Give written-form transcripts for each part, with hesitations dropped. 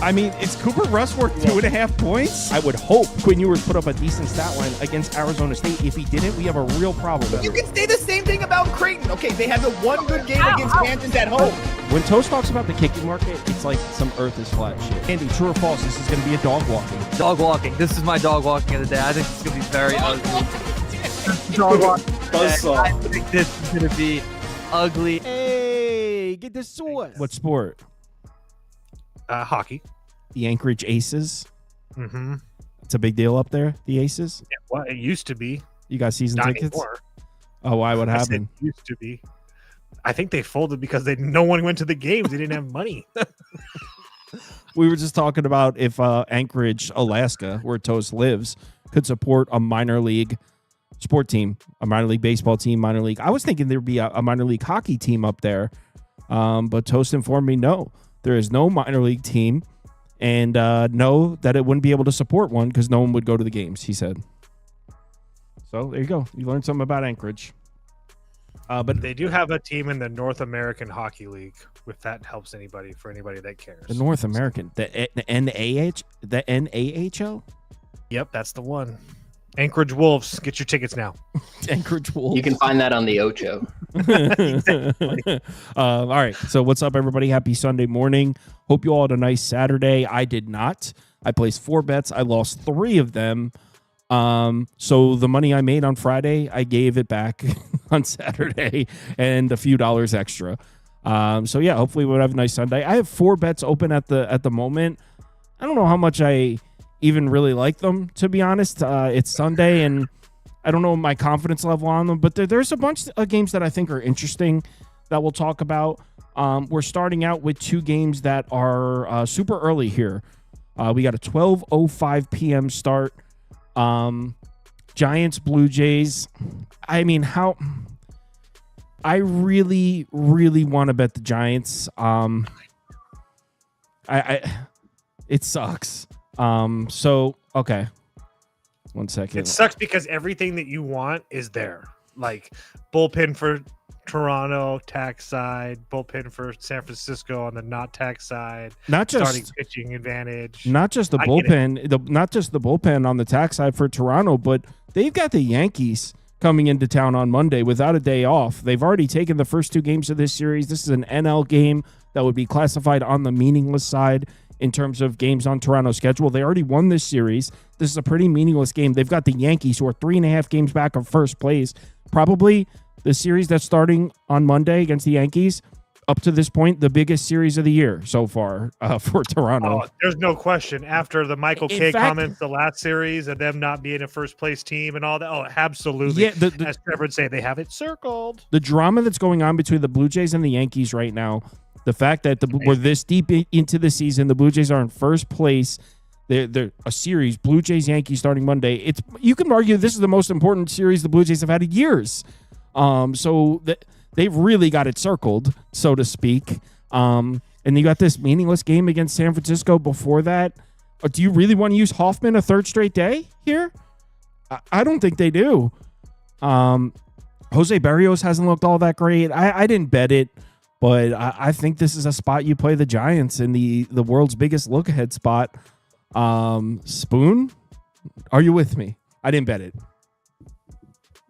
I mean, is Cooper Rush worth 2.5 points? I would hope Quinn Ewers put up a decent stat line against Arizona State. If he didn't, we have a real problem. You can say the same thing about Creighton. Okay, they had the one good game against Kansas at home. When Toast talks about the kicking market, it's like some earth is flat shit. Andy, true or false, this is going to be a dog walking. Dog walking. This is my dog walking of the day. I think it's going to be very ugly. Dog walking. I think this is going to be ugly. Hey, get this sword. What sport? Hockey. The Anchorage Aces. Mm-hmm. It's a big deal up there, the Aces. Yeah, well, it used to be. You got season Not tickets? anymore. Oh, why? What happened? It used to be. I think they folded because no one went to the games. They didn't have money. We were just talking about if Anchorage, Alaska, where Toast lives, could support a minor league sport team, a minor league baseball team, minor league. I was thinking there'd be a minor league hockey team up there, but Toast informed me no, there is no minor league team, and no, that it wouldn't be able to support one because no one would go to the games, he said. So there you go. You learned something about Anchorage. But they do have a team in the North American Hockey League, if that helps anybody, for anybody that cares. The North American, the NAHL? Yep, that's the one. Anchorage Wolves. Get your tickets now. Anchorage Wolves. You can find that on the Ocho. All right. So what's up, everybody? Happy Sunday morning. Hope you all had a nice Saturday. I did not. I placed 4 bets. I lost 3 of them. So the money I made on Friday, I gave it back on Saturday and a few dollars extra. So yeah, hopefully we'll have a nice Sunday. I have 4 bets open at the moment. I don't know how much I even really like them, to be honest. It's Sunday and I don't know my confidence level on them, but there's a bunch of games that I think are interesting that we'll talk about. We're starting out with 2 games that are super early here. We got a 12:05 p.m. start. Giants, Blue Jays. I mean, I really, really want to bet the Giants. It sucks. So, okay. 1 second. It sucks because everything that you want is there. Like bullpen for Toronto, tax side, bullpen for San Francisco on the not tax side, not just starting pitching advantage. Not just the bullpen, not just the bullpen on the tax side for Toronto, but they've got the Yankees coming into town on Monday without a day off. They've already taken the first 2 games of this series. This is an NL game that would be classified on the meaningless side in terms of games on Toronto's schedule. They already won this series. This is a pretty meaningless game. They've got the Yankees, who are 3.5 games back of first place. Probably the series that's starting on Monday against the Yankees, up to this point, the biggest series of the year so far for Toronto. Oh, there's no question. After the Michael K comments, the last series, and them not being a first-place team and all that. Oh, absolutely. Yeah, as Trevor would say, they have it circled. The drama that's going on between the Blue Jays and the Yankees right now, the fact that we're this deep into the season, the Blue Jays are in first place. They're a series, Blue Jays-Yankees starting Monday. You can argue this is the most important series the Blue Jays have had in years. So they've really got it circled, so to speak. And you got this meaningless game against San Francisco before that. Do you really want to use Hoffman a third straight day here? I don't think they do. Jose Barrios hasn't looked all that great. I didn't bet it, but I think this is a spot you play the Giants in the world's biggest look-ahead spot. Spoon, are you with me? I didn't bet it.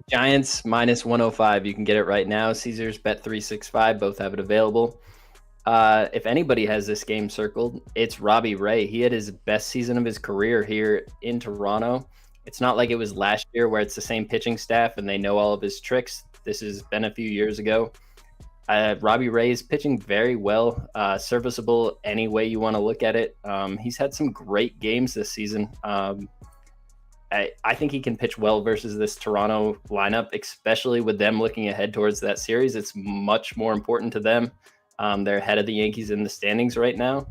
Giants minus 105. You can get it right now. Caesars Bet 365. Both have it available. If anybody has this game circled, it's Robbie Ray. He had his best season of his career here in Toronto. It's not like it was last year where it's the same pitching staff and they know all of his tricks. This has been a few years ago. Robbie Ray is pitching very well, serviceable any way you want to look at it. He's had some great games this season. I think he can pitch well versus this Toronto lineup, especially with them looking ahead towards that series. It's much more important to them. They're ahead of the Yankees in the standings right now.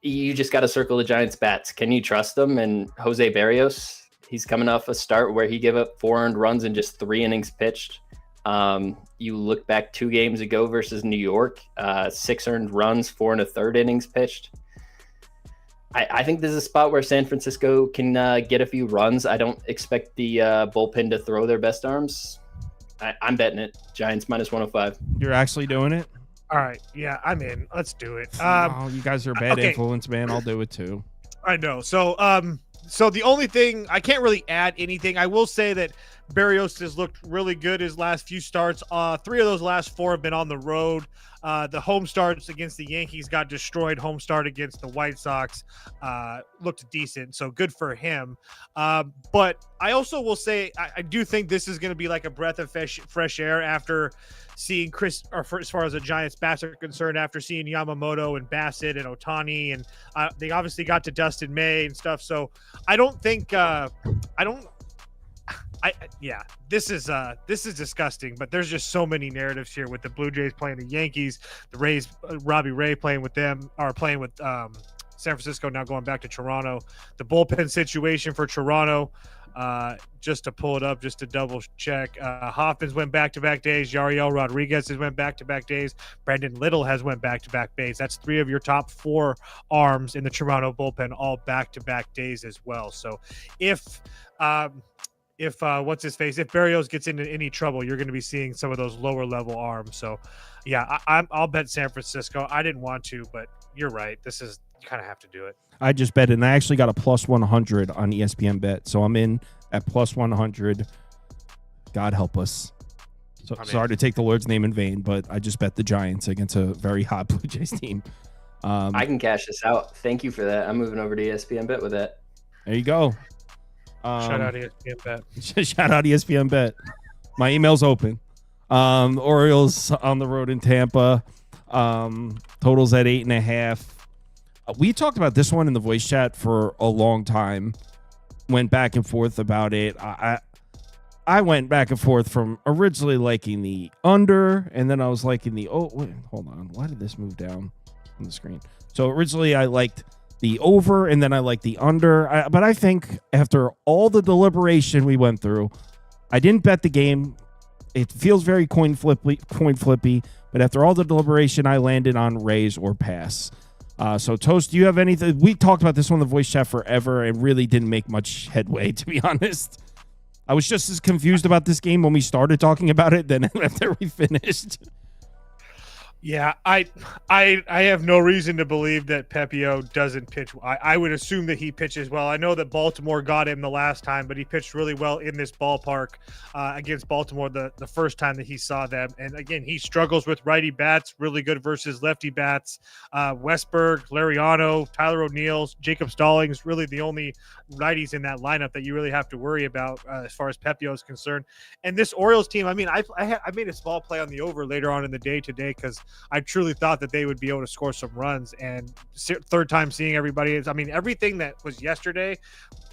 You just got to circle the Giants' bats. Can you trust them? And Jose Barrios, he's coming off a start where he gave up 4 earned runs in just 3 innings pitched. You look back 2 games ago versus New York, 6 earned runs, 4 1/3 innings pitched. I think this is a spot where San Francisco can get a few runs. I don't expect the bullpen to throw their best arms. I'm betting it. Giants minus 105. You're actually doing it? All right. Yeah, I'm in. Let's do it. Oh, you guys are a bad okay. influence, man. I'll do it too. I know. So the only thing I can't really add anything. I will say that Berrios has looked really good his last few starts. 3 of those last 4 have been on the road. The home starts against the Yankees got destroyed. Home start against the White Sox looked decent, so good for him. But I also will say I do think this is going to be like a breath of fresh air after seeing as far as the Giants bats are concerned, after seeing Yamamoto and Bassett and Ohtani, and they obviously got to Dustin May and stuff. So I don't think this is disgusting, but there's just so many narratives here with the Blue Jays playing the Yankees, the Rays, Robbie Ray playing with them, or playing with San Francisco, now going back to Toronto. The bullpen situation for Toronto, just to pull it up, just to double check. Hoffman's went back-to-back days. Yariel Rodriguez has went back-to-back days. Brandon Little has went back-to-back days. That's 3 of your top 4 arms in the Toronto bullpen, all back-to-back days as well. So if what's his face, if Berrios gets into any trouble, you're going to be seeing some of those lower level arms. So yeah, I'll bet San Francisco. I didn't want to, but you're right. You kind of have to do it. I just bet it, and I actually got a plus 100 on ESPN bet, so I'm in at plus 100. God help us. So sorry to take the Lord's name in vain, but I just bet the Giants against a very hot Blue Jays team. I can cash this out. Thank you for that. I'm moving over to ESPN bet with that. There you go. Shout out ESPN bet. Shout out ESPN bet. My email's open. Orioles on the road in Tampa. Totals at 8.5. We talked about this one in the voice chat for a long time. Went back and forth about it. I went back and forth from originally liking the under, and then I was liking the wait, hold on. Why did this move down on the screen? So originally I liked the over, and then I liked the under. But I think after all the deliberation we went through, I didn't bet the game. It feels very coin flippy, but after all the deliberation, I landed on raise or pass. So, Toast, do you have anything? We talked about this one in the voice chat forever and really didn't make much headway, to be honest. I was just as confused about this game when we started talking about it than after we finished. Yeah, I have no reason to believe that Pepio doesn't pitch. I would assume that he pitches well. I know that Baltimore got him the last time, but he pitched really well in this ballpark against Baltimore the first time that he saw them. And again, he struggles with righty bats, really good versus lefty bats. Westberg, Lariano, Tyler O'Neill, Jacob Stallings, really the only righties in that lineup that you really have to worry about as far as Pepio is concerned. And this Orioles team, I mean, I made a small play on the over later on in the day today because I truly thought that they would be able to score some runs. And third time seeing everybody, I mean, everything that was yesterday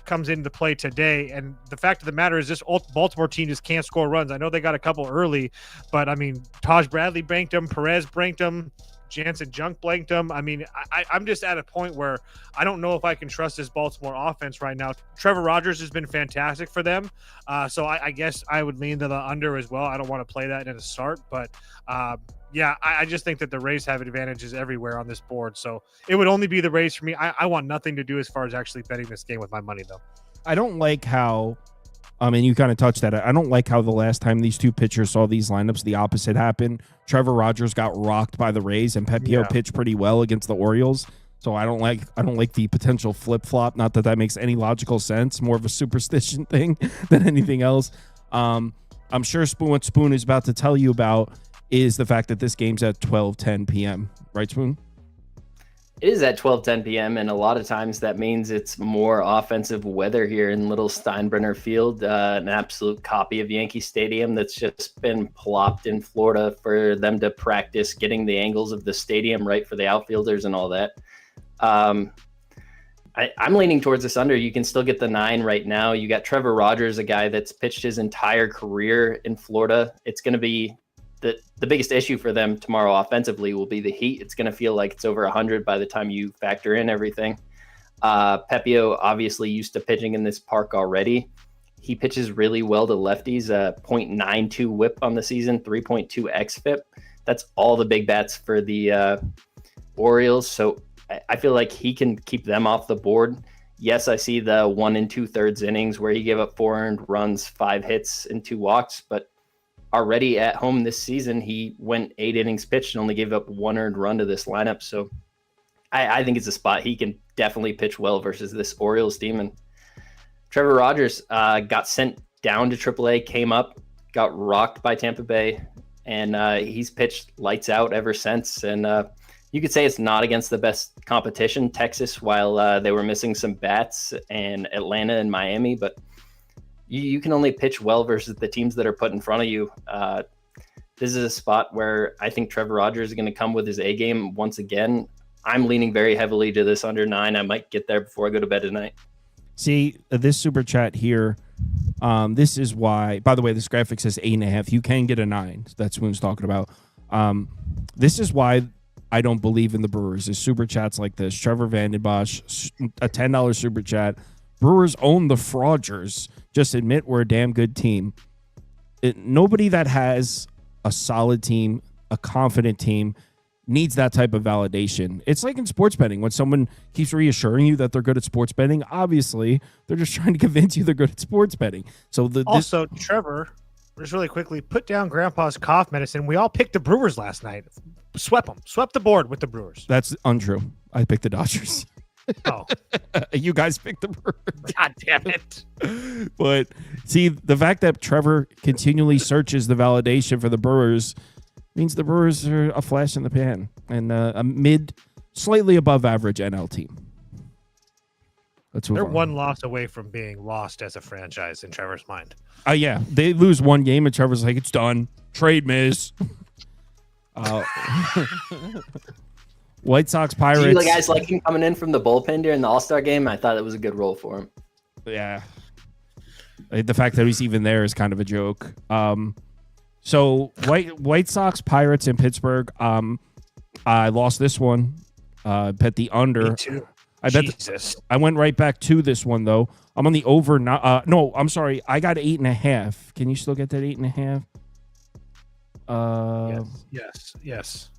comes into play today. And the fact of the matter is this Baltimore team just can't score runs. I know they got a couple early, but I mean, Taj Bradley blanked them, Perez blanked them, Jansen Junk blanked them. I mean, I'm just at a point where I don't know if I can trust this Baltimore offense right now. Trevor Rogers has been fantastic for them. So I guess I would lean to the under as well. I don't want to play that in a start, but yeah, I just think that the Rays have advantages everywhere on this board. So it would only be the Rays for me. I want nothing to do as far as actually betting this game with my money, though. I don't like how, and you kind of touched that. I don't like how the last time these two pitchers saw these lineups, the opposite happened. Trevor Rogers got rocked by the Rays, and Pepio pitched pretty well against the Orioles. So I don't like the potential flip flop. Not that that makes any logical sense. More of a superstition thing than anything else. I'm sure what Spoon is about to tell you about is the fact that this game's at 12:10 p.m. Right, Spoon? It is at 12:10 p.m. and a lot of times that means it's more offensive weather here in Little Steinbrenner Field, an absolute copy of Yankee Stadium that's just been plopped in Florida for them to practice getting the angles of the stadium right for the outfielders and all that. I'm leaning towards this under. You can still get the 9 right now. You got Trevor Rogers, a guy that's pitched his entire career in Florida. It's going to be the biggest issue for them tomorrow offensively will be the heat. It's going to feel like it's over 100 by the time you factor in everything. Pepio obviously used to pitching in this park already. He pitches really well to lefties, .92 whip on the season, 3.2 xFIP. That's all the big bats for the Orioles. So I feel like he can keep them off the board. Yes, I see the 1 2/3 innings where he gave up 4 earned runs, 5 hits, and 2 walks, but already at home this season, he went 8 innings pitched and only gave up 1 earned run to this lineup. So I think it's a spot he can definitely pitch well versus this Orioles team. And Trevor Rogers got sent down to AAA, came up, got rocked by Tampa Bay, and he's pitched lights out ever since. And you could say it's not against the best competition, Texas, while they were missing some bats, and Atlanta and Miami, but you can only pitch well versus the teams that are put in front of you. This is a spot where I think Trevor Rogers is going to come with his A game once again. I'm leaning very heavily to this under 9. I might get there before I go to bed tonight. See, this super chat here, this is why, by the way, this graphic says 8.5. You can get a 9. That's what I was talking about. This is why I don't believe in the Brewers. Is super chats like this. Trevor Vandenbosch, a $10 super chat. Brewers own the Frauders. Just admit we're a damn good team. Nobody that has a solid team, a confident team, needs that type of validation. It's like in sports betting. When someone keeps reassuring you that they're good at sports betting, obviously they're just trying to convince you they're good at sports betting. So Trevor, just really quickly, put down Grandpa's cough medicine. We all picked the Brewers last night. Swept them. Swept the board with the Brewers. That's untrue. I picked the Dodgers. Oh, you guys picked the Brewers. God damn it. But see, the fact that Trevor continually searches the validation for the Brewers means the Brewers are a flash in the pan and a slightly above average NL team. They're one loss away from being lost as a franchise in Trevor's mind. Yeah, they lose one game and Trevor's like, it's done. Trade miss. White Sox Pirates. Do you guys like him coming in from the bullpen during the All-Star game? I thought it was a good role for him. Yeah. The fact that he's even there is kind of a joke. So White Sox Pirates in Pittsburgh. I lost this one. Bet the under. Me too. I went right back to this one though. I'm on the over. No, I'm sorry. I got 8.5. Can you still get that 8.5? Yes.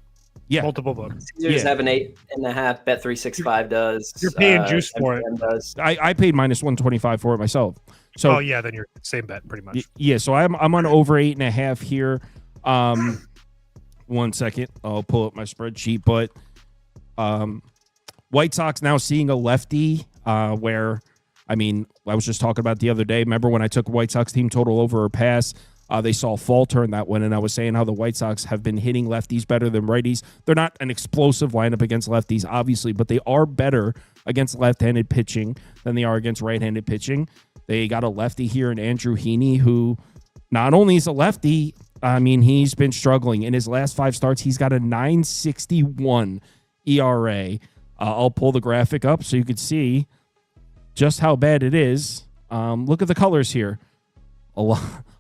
Yeah. Multiple books. Caesars have an 8.5. Bet 365 does. You're paying juice for it. Does. I paid minus 125 for it myself. So then you're same bet pretty much. Yeah. So I'm on over 8.5 here. 1 second. I'll pull up my spreadsheet. But White Sox now seeing a lefty where, I was just talking about the other day. Remember when I took White Sox team total over or pass? They saw falter in that one, and I was saying how the White Sox have been hitting lefties better than righties. They're not an explosive lineup against lefties, obviously, but they are better against left-handed pitching than they are against right-handed pitching. They got a lefty here in Andrew Heaney, who not only is a lefty, he's been struggling. In his last 5 starts, he's got a 9.61 ERA. I'll pull the graphic up so you could see just how bad it is. Look at the colors here. A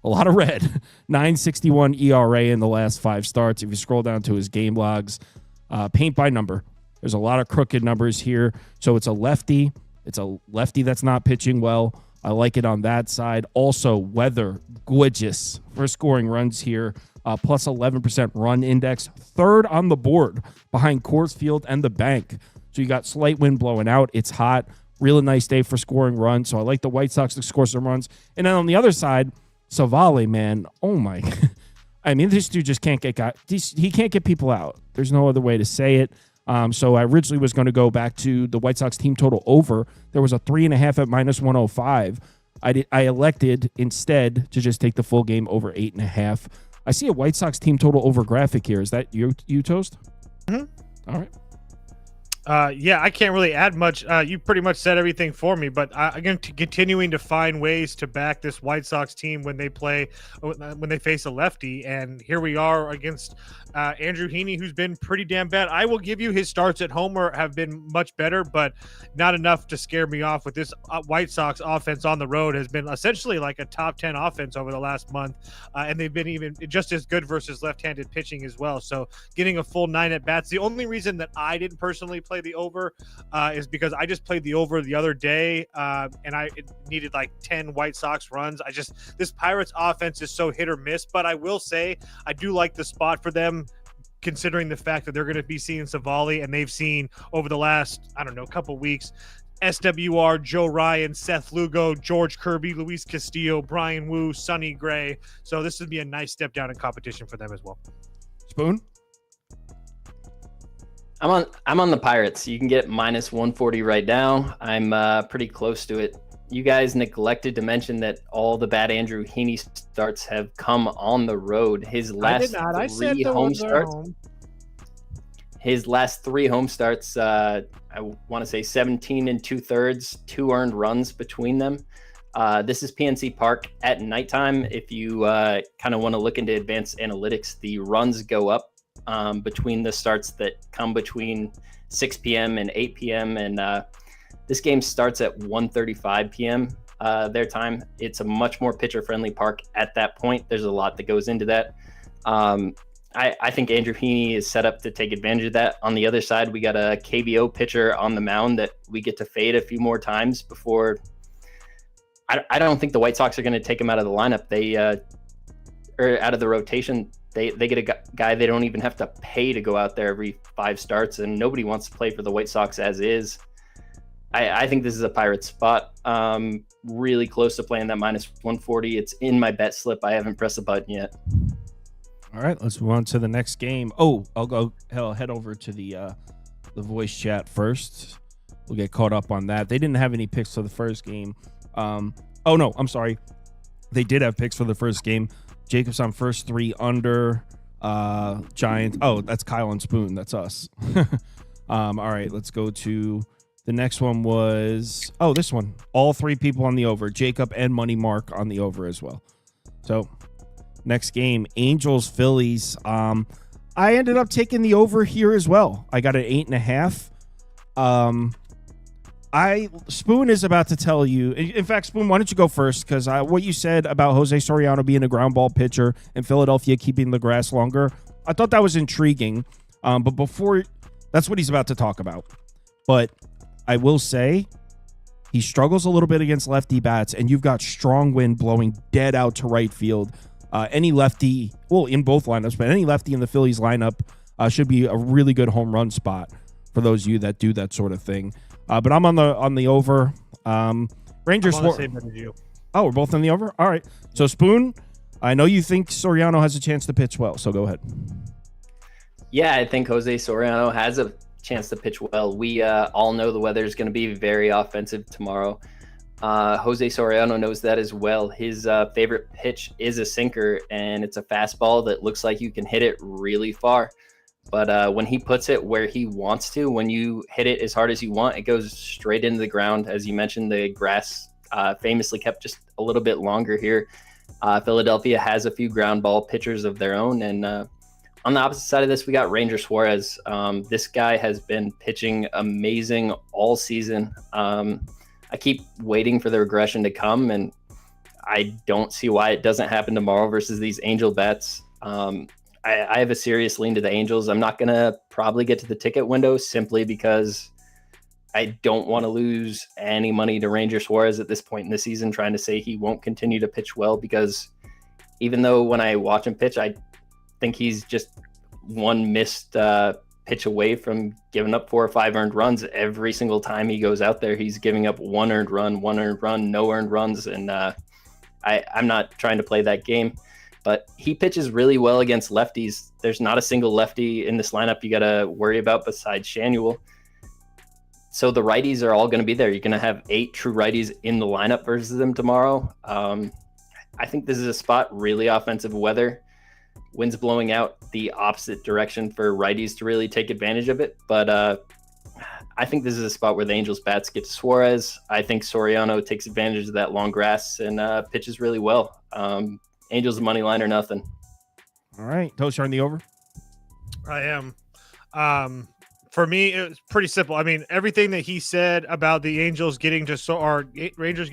lot of red. 9.61 ERA in the last 5 starts. If you scroll down to his game logs, paint by number. There's a lot of crooked numbers here. So it's a lefty. It's a lefty that's not pitching well. I like it on that side. Also, weather, gorgeous for scoring runs here. Plus 11% run index. 3rd on the board behind Coors Field and the Bank. So you got slight wind blowing out. It's hot. Really nice day for scoring runs. So I like the White Sox to score some runs. And then on the other side, Savale, man. Oh, my. This dude just can't get he can't get people out. There's no other way to say it. So I originally was going to go back to the White Sox team total over. There was a 3.5 at minus 105. I elected instead to just take the full game over 8.5. I see a White Sox team total over graphic here. Is that you Toast? Mm-hmm. All right. I can't really add much. You pretty much said everything for me, but again, continuing to find ways to back this White Sox team when they face a lefty. And here we are against Andrew Heaney, who's been pretty damn bad. I will give you his starts at home have been much better, but not enough to scare me off with this White Sox offense on the road has been essentially like a top 10 offense over the last month. And they've been even just as good versus left-handed pitching as well. So getting a full 9 at bats. The only reason that I didn't personally play the over is because I just played the over the other day and it needed like 10 White Sox runs. This Pirates offense is so hit or miss, but I will say I do like the spot for them considering the fact that they're going to be seeing Savale and they've seen over the last, couple weeks, SWR, Joe Ryan, Seth Lugo, George Kirby, Luis Castillo, Brian Wu, Sonny Gray. So this would be a nice step down in competition for them as well. Spoon? I'm on the Pirates. You can get -140 right now. I'm pretty close to it. You guys neglected to mention that all the bad Andrew Heaney starts have come on the road. His last three home starts. His last 3 home starts, I want to say 17 2/3, 2 earned runs between them. This is PNC Park at nighttime. If you kind of want to look into advanced analytics, the runs go up between the starts that come between 6 p.m. and 8 p.m. And this game starts at 1:35 p.m. Their time. It's a much more pitcher-friendly park at that point. There's a lot that goes into that. I think Andrew Heaney is set up to take advantage of that. On the other side, we got a KBO pitcher on the mound that we get to fade a few more times before. I don't think the White Sox are going to take him out of the lineup. Or out of the rotation. They get a guy they don't even have to pay to go out there every 5 starts, and nobody wants to play for the White Sox as is. I think this is a Pirates spot. Really close to playing that -140. It's in my bet slip. I haven't pressed the button yet. All right, let's move on to the next game. Oh, I'll head over to the voice chat first. We'll get caught up on that. They didn't have any picks for the first game. Oh no, I'm sorry. They did have picks for the first game. Jacob's on first 3 under. Giants. Oh, that's Kyle and Spoon. That's us. All right, let's go to the next one. Was this one. All 3 people on the over. Jacob and Money Mark on the over as well. So next game, Angels Phillies. I ended up taking the over here as well. I got an 8.5. Spoon is about to tell you. In fact, Spoon, why don't you go first? Because what you said about Jose Soriano being a ground ball pitcher and Philadelphia keeping the grass longer, I thought that was intriguing. But before, that's what he's about to talk about. But I will say he struggles a little bit against lefty bats, and you've got strong wind blowing dead out to right field. Any lefty, well, in both lineups, but any lefty in the Phillies lineup should be a really good home run spot for those of you that do that sort of thing. But I'm on the over. Rangers. I'm on the same as you. Oh, we're both on the over? All right. So, Spoon, I know you think Soriano has a chance to pitch well, so go ahead. Yeah, I think Jose Soriano has a chance to pitch well. We all know the weather is going to be very offensive tomorrow. Jose Soriano knows that as well. His favorite pitch is a sinker, and it's a fastball that looks like you can hit it really far. But when he puts it where he wants to, when you hit it as hard as you want, it goes straight into the ground. As you mentioned, the grass famously kept just a little bit longer here. Philadelphia has a few ground ball pitchers of their own. And on the opposite side of this, we got Ranger Suarez. This guy has been pitching amazing all season. I keep waiting for the regression to come, and I don't see why it doesn't happen tomorrow versus these Angel bats. I have a serious lean to the Angels. I'm not going to probably get to the ticket window simply because I don't want to lose any money to Ranger Suarez at this point in the season, trying to say he won't continue to pitch well, because even though when I watch him pitch, I think he's just one missed pitch away from giving up 4 or 5 earned runs. Every single time he goes out there, he's giving up 1 earned run, no earned runs. And I'm not trying to play that game. But he pitches really well against lefties. There's not a single lefty in this lineup you got to worry about besides Shanuel. So the righties are all going to be there. You're going to have 8 true righties in the lineup versus them tomorrow. I think this is a spot, really offensive weather. Wind's blowing out the opposite direction for righties to really take advantage of it. But I think this is a spot where the Angels bats get to Suarez. I think Soriano takes advantage of that long grass and pitches really well. Angels money line or nothing. All right. Toast, you're on the over? I am. For me, it's pretty simple. I mean, everything that he said about the Angels getting to the Angels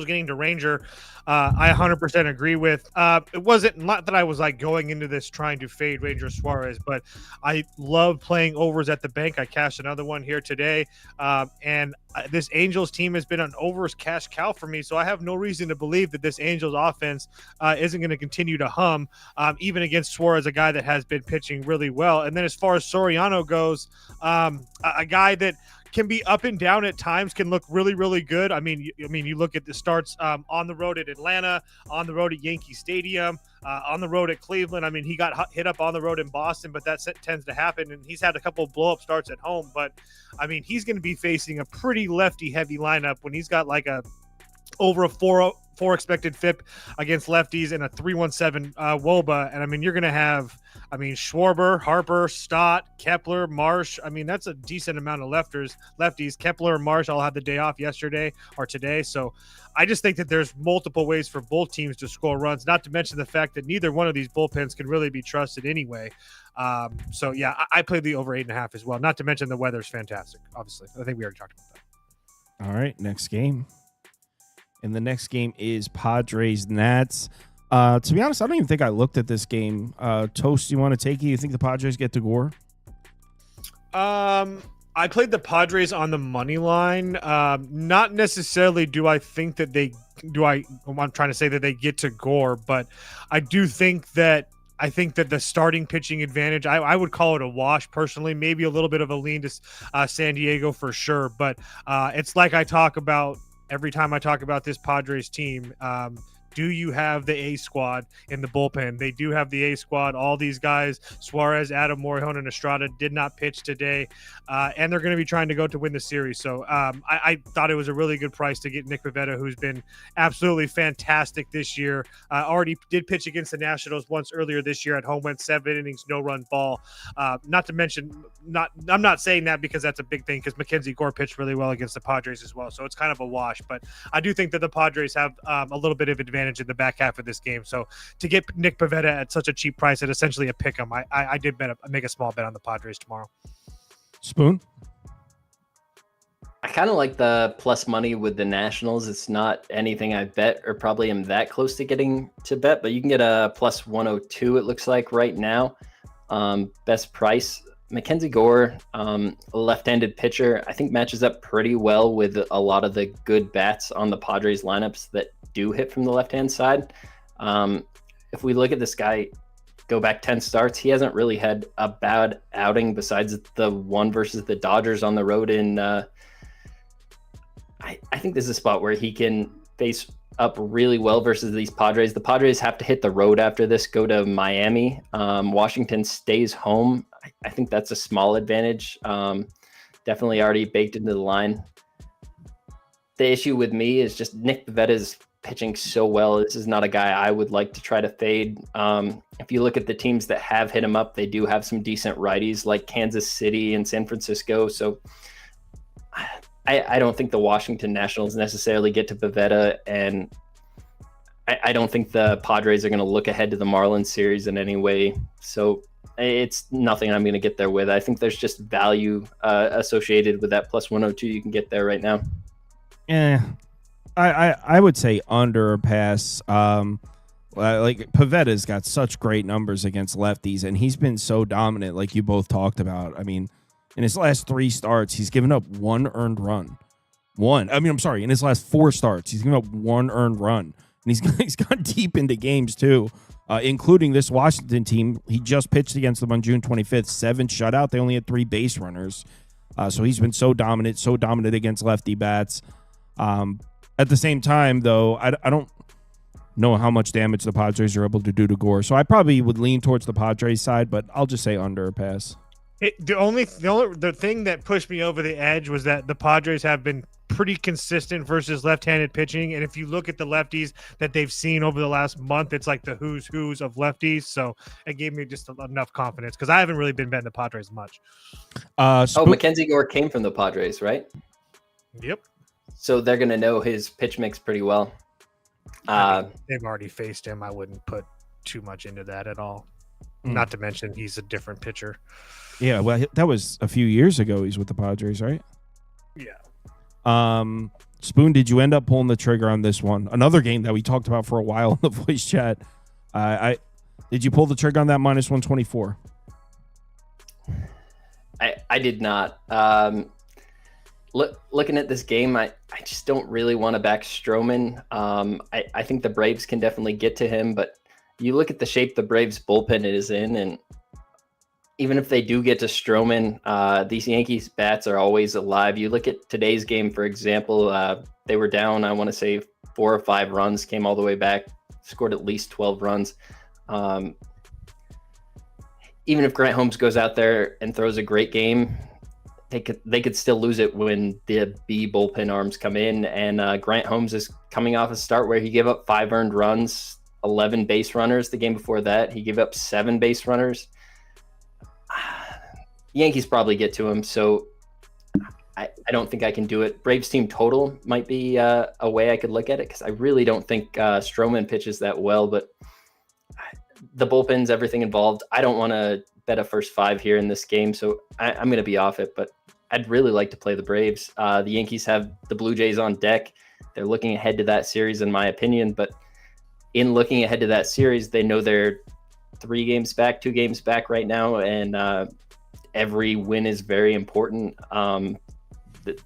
getting to Ranger, I 100% agree with. It wasn't not that I was like going into this trying to fade Ranger Suarez, but I love playing overs at the bank. I cashed another one here today, and this Angels team has been an overs cash cow for me, so I have no reason to believe that this Angels offense isn't going to continue to hum, even against Suarez, a guy that has been pitching really well. And then as far as Soriano goes, a guy that can be up and down at times, can look really, really good. I mean, you look at the starts on the road at Atlanta, on the road at Yankee Stadium, on the road at Cleveland. I mean, he got hit up on the road in Boston, but that tends to happen. And he's had a couple of blow-up starts at home. But, I mean, he's going to be facing a pretty lefty-heavy lineup when he's got like over a 4 expected FIP against lefties and a 3.17 WOBA. And I mean, you're going to have, Schwarber, Harper, Stott, Kepler, Marsh. I mean, that's a decent amount of lefties. Kepler and Marsh all had the day off yesterday or today. So I just think that there's multiple ways for both teams to score runs, not to mention the fact that neither one of these bullpens can really be trusted anyway. So yeah, I played the over 8.5 as well. Not to mention the weather's fantastic. Obviously, I think we already talked about that. All right, next game. And the next game is Padres Nats. To be honest, I don't even think I looked at this game. Toast, you want to take it? You think the Padres get to Gore? I played the Padres on the money line. Not necessarily do I think that I'm trying to say that they get to Gore, but I do think that the starting pitching advantage, I would call it a wash personally, maybe a little bit of a lean to San Diego for sure. But it's like I talk about every time I talk about this Padres team. Do you have the A squad in the bullpen? They do have the A squad. All these guys, Suarez, Adam, Morejon, and Estrada, did not pitch today. And they're going to be trying to go to win the series. So I thought it was a really good price to get Nick Pivetta, who's been absolutely fantastic this year. Already did pitch against the Nationals once earlier this year at home, went 7 innings, no run ball. Not to mention, I'm not saying that because that's a big thing, because Mackenzie Gore pitched really well against the Padres as well. So it's kind of a wash. But I do think that the Padres have a little bit of advantage in the back half of this game. So to get Nick Pivetta at such a cheap price at essentially a pick 'em, I did make a small bet on the Padres tomorrow. Spoon? I kind of like the plus money with the Nationals. It's not anything I bet or probably am that close to getting to bet, but you can get a plus 102, it looks like right now. Best price. Mackenzie Gore, left-handed pitcher, I think matches up pretty well with a lot of the good bats on the Padres lineups that do hit from the left-hand side. If we look at this guy, go back 10 starts, he hasn't really had a bad outing besides the one versus the Dodgers on the road. And I think this is a spot where he can face up really well versus these Padres. The Padres have to hit the road after this, go to Miami. Washington stays home. I think that's a small advantage. Definitely already baked into the line. The issue with me is just Nick Pivetta's pitching so well. This is not a guy I would like to try to fade. If you look at the teams that have hit him up, they do have some decent righties like Kansas City and San Francisco. So I don't think the Washington Nationals necessarily get to Pivetta, and I don't think the Padres are going to look ahead to the Marlins series in any way. So it's nothing I'm going to get there with. I think there's just value associated with that plus 102 you can get there right now. I would say under or pass. Like Pivetta's got such great numbers against lefties, and he's been so dominant, like you both talked about. I mean, in his last 3 starts, he's given up 1 earned run. In his last 4 starts, he's given up 1 earned run. And he's gone deep into games, too, including this Washington team. He just pitched against them on June 25th, 7 shutout. They only had 3 base runners. So he's been so dominant against lefty bats. At the same time, though, I don't know how much damage the Padres are able to do to Gore. So I probably would lean towards the Padres side, but I'll just say under or pass. The thing that pushed me over the edge was that the Padres have been pretty consistent versus left-handed pitching, and if you look at the lefties that they've seen over the last month, it's like the who's of lefties. So it gave me just enough confidence because I haven't really been betting the Padres much. Mackenzie Gore came from the Padres, right? Yep. So they're going to know his pitch mix pretty well. They've already faced him. I wouldn't put too much into that at all. Not to mention he's a different pitcher. Yeah, well, that was a few years ago. He's with the Padres, right? Yeah. Spoon, did you end up pulling the trigger on this one? Another game that we talked about for a while in the voice chat. Did you pull the trigger on that minus 124? I did not. Looking at this game, I just don't really want to back Stroman. I think the Braves can definitely get to him, but you look at the shape the Braves bullpen is in, and even if they do get to Stroman, these Yankees bats are always alive. You look at today's game, for example, they were down, I want to say 4 or 5 runs, came all the way back, scored at least 12 runs. Even if Grant Holmes goes out there and throws a great game, they could still lose it when the B bullpen arms come in. And Grant Holmes is coming off a start where he gave up 5 earned runs, 11 base runners. The game before that, he gave up 7 base runners. Yankees probably get to him, so I don't think I can do it. Braves team total might be a way I could look at it, because I really don't think Stroman pitches that well, but the bullpen's everything involved. I don't want to bet a first 5 here in this game, so I'm going to be off it, but I'd really like to play the Braves. The Yankees have the Blue Jays on deck. They're looking ahead to that series, in my opinion, but in looking ahead to that series, they know they're 3 games back, 2 games back right now, and every win is very important.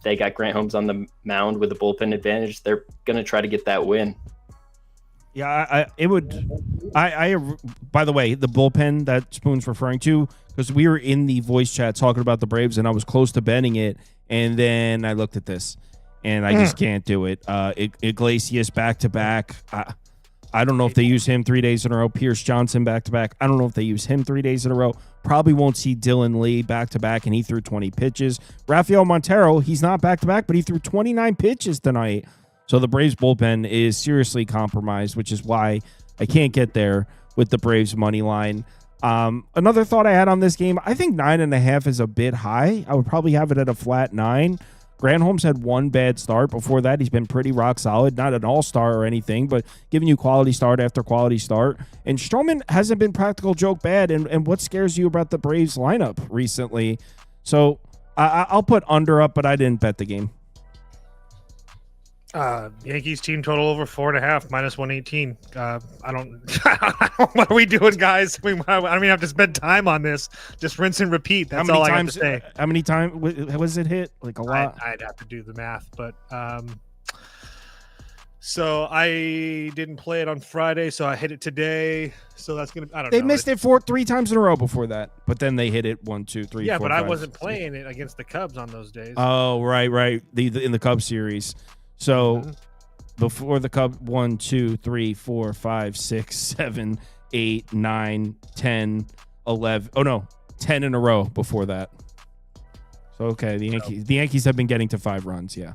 They got Grant Holmes on the mound with the bullpen advantage. They're going to try to get that win. Yeah, by the way, the bullpen that Spoon's referring to, because we were in the voice chat talking about the Braves, and I was close to betting it, and then I looked at this, and I just can't do it. Iglesias back-to-back. I don't know if they use him 3 days in a row. Pierce Johnson back-to-back. I don't know if they use him 3 days in a row. Probably won't see Dylan Lee back-to-back, and he threw 20 pitches. Rafael Montero, he's not back-to-back, but he threw 29 pitches tonight. So the Braves bullpen is seriously compromised, which is why I can't get there with the Braves money line. Another thought I had on this game, I think 9.5 is a bit high. I would probably have it at a flat 9. Grant Holmes had 1 bad start. Before that, he's been pretty rock solid. Not an all-star or anything, but giving you quality start after quality start. And Stroman hasn't been practical joke bad. And what scares you about the Braves lineup recently? So I'll put under up, but I didn't bet the game. Yankees team total over 4.5 minus 118. I don't. What are we doing, guys? I don't even have to spend time on this. Just rinse and repeat. That's all I have to say. How many times was it hit? Like a lot. I'd have to do the math, but so I didn't play it on Friday, so I hit it today. So that's gonna. I don't know. They missed it 3 times in a row before that, but then they hit it 1, 2, 3. Yeah, 4, but 5, I wasn't 6. playing it against the Cubs on those days. Oh, right. In the Cubs series. So before the Cubs, 1, 2, 3, 4, 5, 6, 7, 8, 9, 10, 11. Oh no, 10 in a row before that. So okay, the Yankees have been getting to 5 runs. Yeah.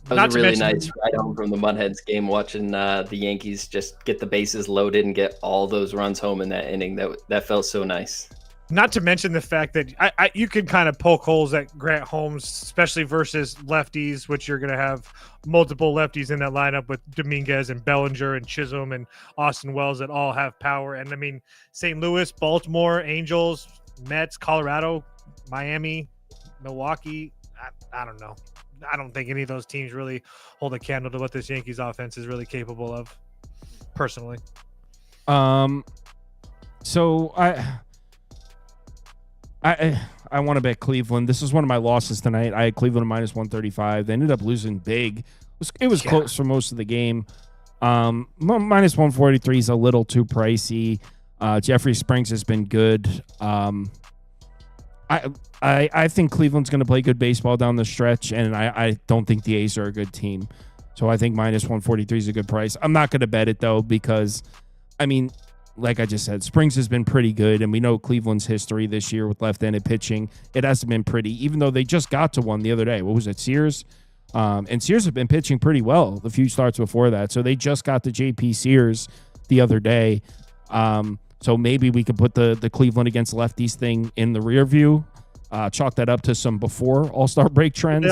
That was a really nice ride home from the Mudheads game, watching the Yankees just get the bases loaded and get all those runs home in that inning. That felt so nice. Not to mention the fact that you can kind of poke holes at Grant Holmes, especially versus lefties, which you're going to have multiple lefties in that lineup with Dominguez and Bellinger and Chisholm and Austin Wells that all have power. And I mean, St. Louis, Baltimore, Angels, Mets, Colorado, Miami, Milwaukee. I don't know. I don't think any of those teams really hold a candle to what this Yankees offense is really capable of, personally. So I want to bet Cleveland. This is one of my losses tonight. I had Cleveland minus 135. They ended up losing big. It was close for most of the game. Minus 143 is a little too pricey. Jeffrey Springs has been good. I think Cleveland's going to play good baseball down the stretch, and I don't think the A's are a good team. So I think minus 143 is a good price. I'm not going to bet it, though, because, I mean, like I just said, Springs has been pretty good, and we know Cleveland's history this year with left-handed pitching. It hasn't been pretty, even though they just got to one the other day. What was it, Sears? And Sears have been pitching pretty well the few starts before that. So they just got to J.P. Sears the other day. So maybe we could put the Cleveland against lefties thing in the rear view. Chalk that up to some before All-Star break trends.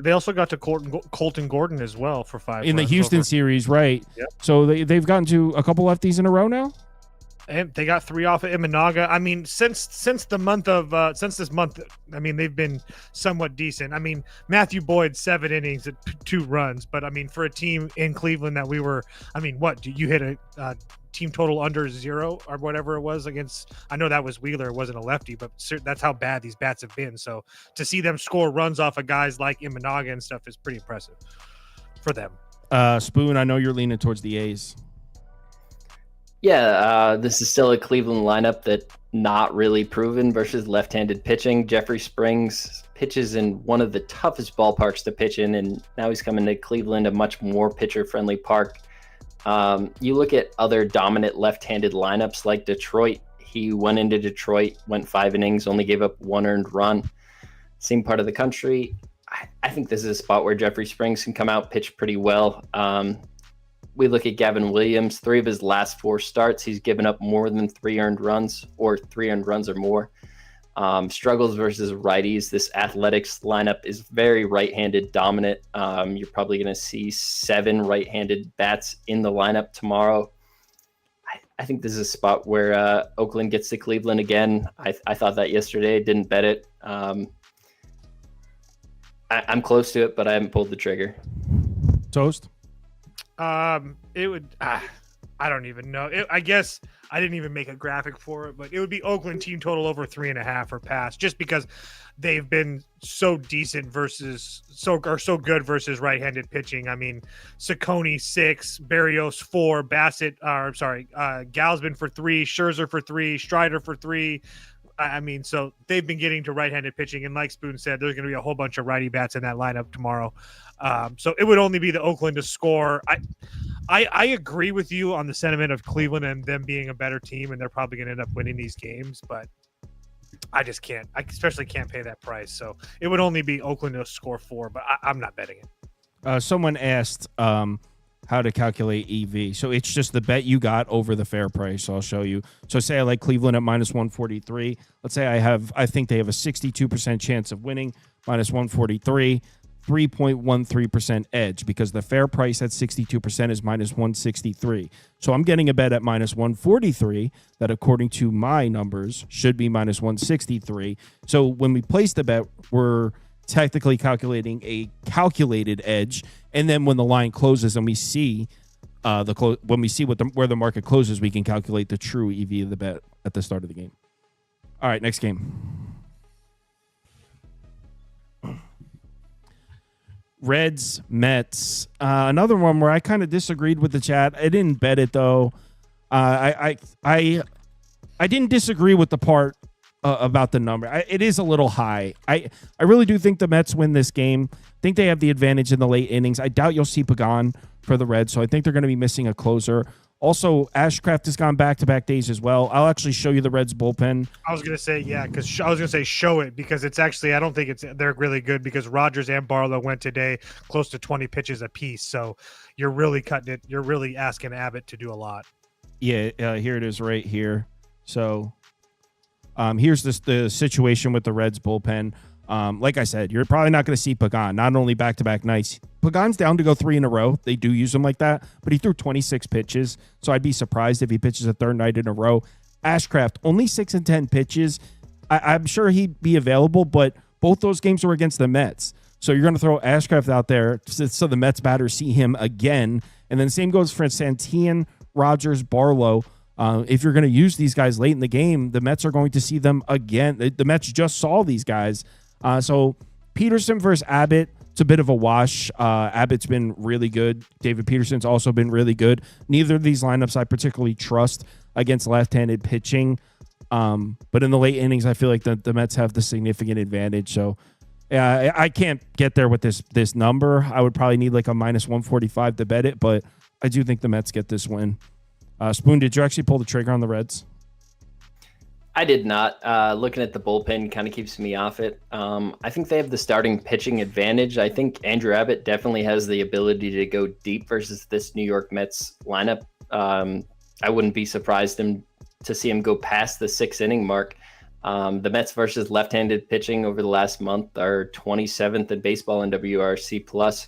They also got to Colton Gordon as well for 5 in the Houston series, right? Yep. So they've gotten to a couple lefties in a row now. And they got 3 off of Imanaga. I mean, since this month, I mean, they've been somewhat decent. I mean, Matthew Boyd 7 innings at 2 runs, but I mean, for a team in Cleveland that we were, I mean, what you hit a team total under 0 or whatever it was against? I know that was Wheeler. It wasn't a lefty, but that's how bad these bats have been. So to see them score runs off of guys like Imanaga and stuff is pretty impressive for them. Spoon, I know you're leaning towards the A's. Yeah, this is still a Cleveland lineup that not really proven versus left-handed pitching. Jeffrey Springs pitches in one of the toughest ballparks to pitch in, and now he's coming to Cleveland, a much more pitcher-friendly park. You look at other dominant left-handed lineups like Detroit. He went into Detroit, went 5 innings, only gave up 1 earned run. Same part of the country. I think this is a spot where Jeffrey Springs can come out, pitch pretty well. We look at Gavin Williams. 3 of his last 4 starts, he's given up more than 3 earned runs or 3 earned runs or more. Struggles versus righties. This Athletics lineup is very right-handed dominant. You're probably going to see 7 right-handed bats in the lineup tomorrow. I think this is a spot where Oakland gets to Cleveland again. I thought that yesterday. Didn't bet it. I'm close to it, but I haven't pulled the trigger. Toast? It would. I don't even know. I guess I didn't even make a graphic for it, but it would be Oakland team total over 3.5 or pass, just because they've been so decent versus so good versus right-handed pitching. I mean, Saccone 6, Barrios 4, Galsman for 3, Scherzer for 3, Strider for 3. I mean, so they've been getting to right-handed pitching, and like Spoon said, there's going to be a whole bunch of righty bats in that lineup tomorrow. So it would only be the Oakland to score. I agree with you on the sentiment of Cleveland and them being a better team, and they're probably going to end up winning these games, but I just can't. I especially can't pay that price. So it would only be Oakland to score 4, but I'm not betting it. Someone asked how to calculate EV. So it's just the bet you got over the fair price. So I'll show you. So say I like Cleveland at minus 143. Let's say I think they have a 62% chance of winning, minus 143. 3.13% edge, because the fair price at 62% is minus 163. So I'm getting a bet at minus 143 that, according to my numbers, should be minus 163. So when we place the bet, we're technically calculating a calculated edge, and then when the line closes and we see where the market closes, we can calculate the true EV of the bet at the start of the game. All right, next game. Reds, Mets. Another one where I kind of disagreed with the chat. I didn't bet it though. I didn't disagree with the part about the number. It is a little high. I really do think the Mets win this game. I think they have the advantage in the late innings. I doubt you'll see Pagan for the Reds, so I think they're going to be missing a closer. Also, Ashcraft has gone back-to-back days as well. I'll actually show you the Reds bullpen. I was going to say, yeah, because I was going to say show it, because it's actually, I don't think they're really good, because Rogers and Barlow went today close to 20 pitches apiece. So you're really cutting it. You're really asking Abbott to do a lot. Yeah, here it is right here. So here's the situation with the Reds bullpen. Like I said, you're probably not going to see Pagan, not only back-to-back nights. Pagan's down to go 3 in a row. They do use him like that, but he threw 26 pitches, so I'd be surprised if he pitches a 3rd night in a row. Ashcraft, only 6 and 10 pitches. I'm sure he'd be available, but both those games were against the Mets. So you're going to throw Ashcraft out there so the Mets batters see him again. And then the same goes for Santillan, Rogers, Barlow. If you're going to use these guys late in the game, the Mets are going to see them again. The Mets just saw these guys. So Peterson versus Abbott, it's a bit of a wash. Abbott's been really good. David Peterson's also been really good. Neither of these lineups I particularly trust against left-handed pitching. But in the late innings, I feel like the Mets have the significant advantage. So I can't get there with this number. I would probably need like a minus 145 to bet it, but I do think the Mets get this win. Spoon, did you actually pull the trigger on the Reds? I did not. Looking at the bullpen kind of keeps me off it. I think they have the starting pitching advantage. I think Andrew Abbott definitely has the ability to go deep versus this New York Mets lineup. I wouldn't be surprised to see him go past the 6-inning mark. The Mets versus left-handed pitching over the last month are 27th in baseball in WRC+.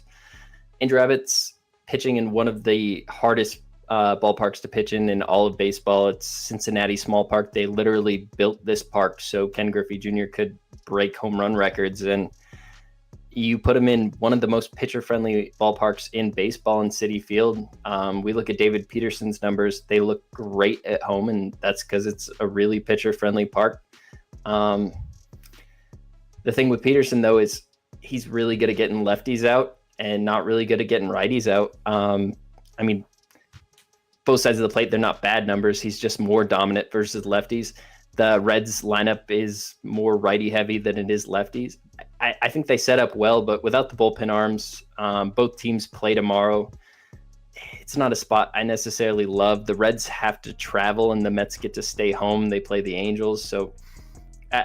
Andrew Abbott's pitching in one of the hardest ballparks to pitch in all of baseball. It's Cincinnati Small Park. They literally built this park so Ken Griffey Jr. could break home run records, and you put him in one of the most pitcher-friendly ballparks in baseball in Citi Field. We look at David Peterson's numbers. They look great at home, and that's because it's a really pitcher-friendly park. The thing with Peterson, though, is he's really good at getting lefties out and not really good at getting righties out. I mean, both sides of the plate, they're not bad numbers. He's just more dominant versus lefties. The Reds lineup is more righty heavy than it is lefties. I think they set up well, but without the bullpen arms, both teams play tomorrow. It's not a spot I necessarily love. The Reds have to travel and the Mets get to stay home. They play the Angels. So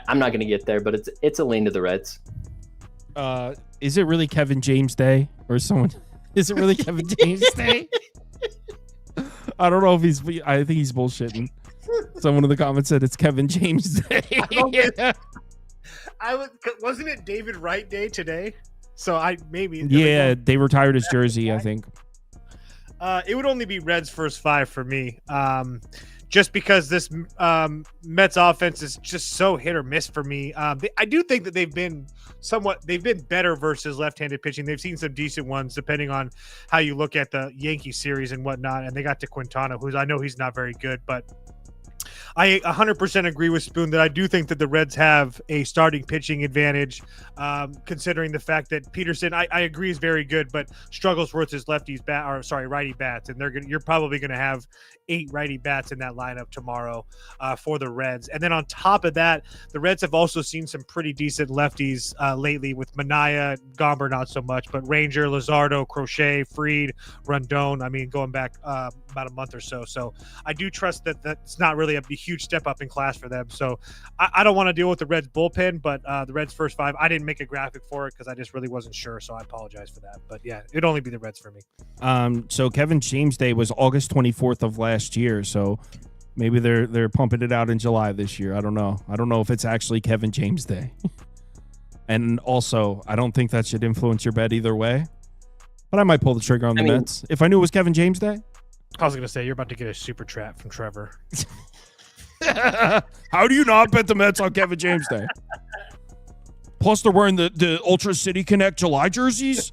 I'm not going to get there, but it's a lean to the Reds. Is it really Kevin James Day or someone? Is it really Kevin James Day? I don't know if I think he's bullshitting. Someone in the comments said it's Kevin James Day. Wasn't it David Wright Day today? So they retired his jersey, I think. It would only be Reds first 5 for me. Just because this Mets offense is just so hit or miss for me. I do think that they've been better versus left-handed pitching. They've seen some decent ones depending on how you look at the Yankee series and whatnot. And they got to Quintana, who's, I know he's not very good, but I 100% agree with Spoon that I do think that the Reds have a starting pitching advantage, considering the fact that Peterson, I agree, is very good, but struggles with his righty bats, and you're probably going to have 8 righty bats in that lineup tomorrow for the Reds. And then on top of that, the Reds have also seen some pretty decent lefties lately with Manaea, Gomber not so much, but Ranger, Luzardo, Crochet, Fried, Rondon. I mean, going back about a month or so. So I do trust that that's not really a huge step up in class for them. So I don't want to deal with the Reds bullpen, but the Reds first 5, I didn't make a graphic for it because I just really wasn't sure. So I apologize for that. But yeah, it'd only be the Reds for me. So Kevin James Day was August 24th of last year. So maybe they're pumping it out in July this year. I don't know. I don't know if it's actually Kevin James Day. And also, I don't think that should influence your bet either way. But I might pull the trigger on the Mets if I knew it was Kevin James Day. I was going to say, you're about to get a super trap from Trevor. How do you not bet the Mets on Kevin James Day? Plus, they're wearing the Ultra City Connect July jerseys.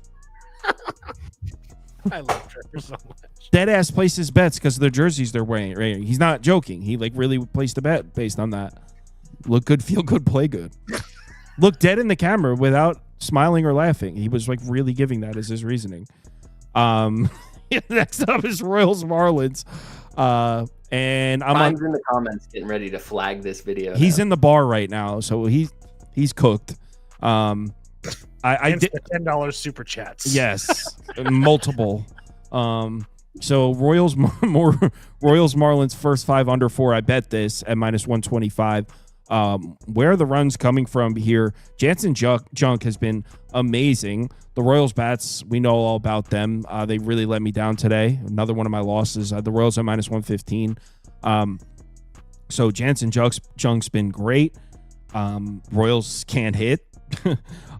I love Trevor so much. Deadass places bets because of the jerseys they're wearing. Right? He's not joking. He really placed a bet based on that. Look good, feel good, play good. Look dead in the camera without smiling or laughing. He was really giving that as his reasoning. Next up is Royals Marlins. And Mine's in the comments getting ready to flag this video. He's in the bar right now, so he's cooked. I did $10 super chats. Yes, multiple. So Royals Marlins first 5 under 4. I bet this at -125. Where are the runs coming from here? Jansen Junk has been amazing. The Royals bats, we know all about them. They really let me down today. Another one of my losses. The Royals are -115. So Jansen Junk's been great. Royals can't hit.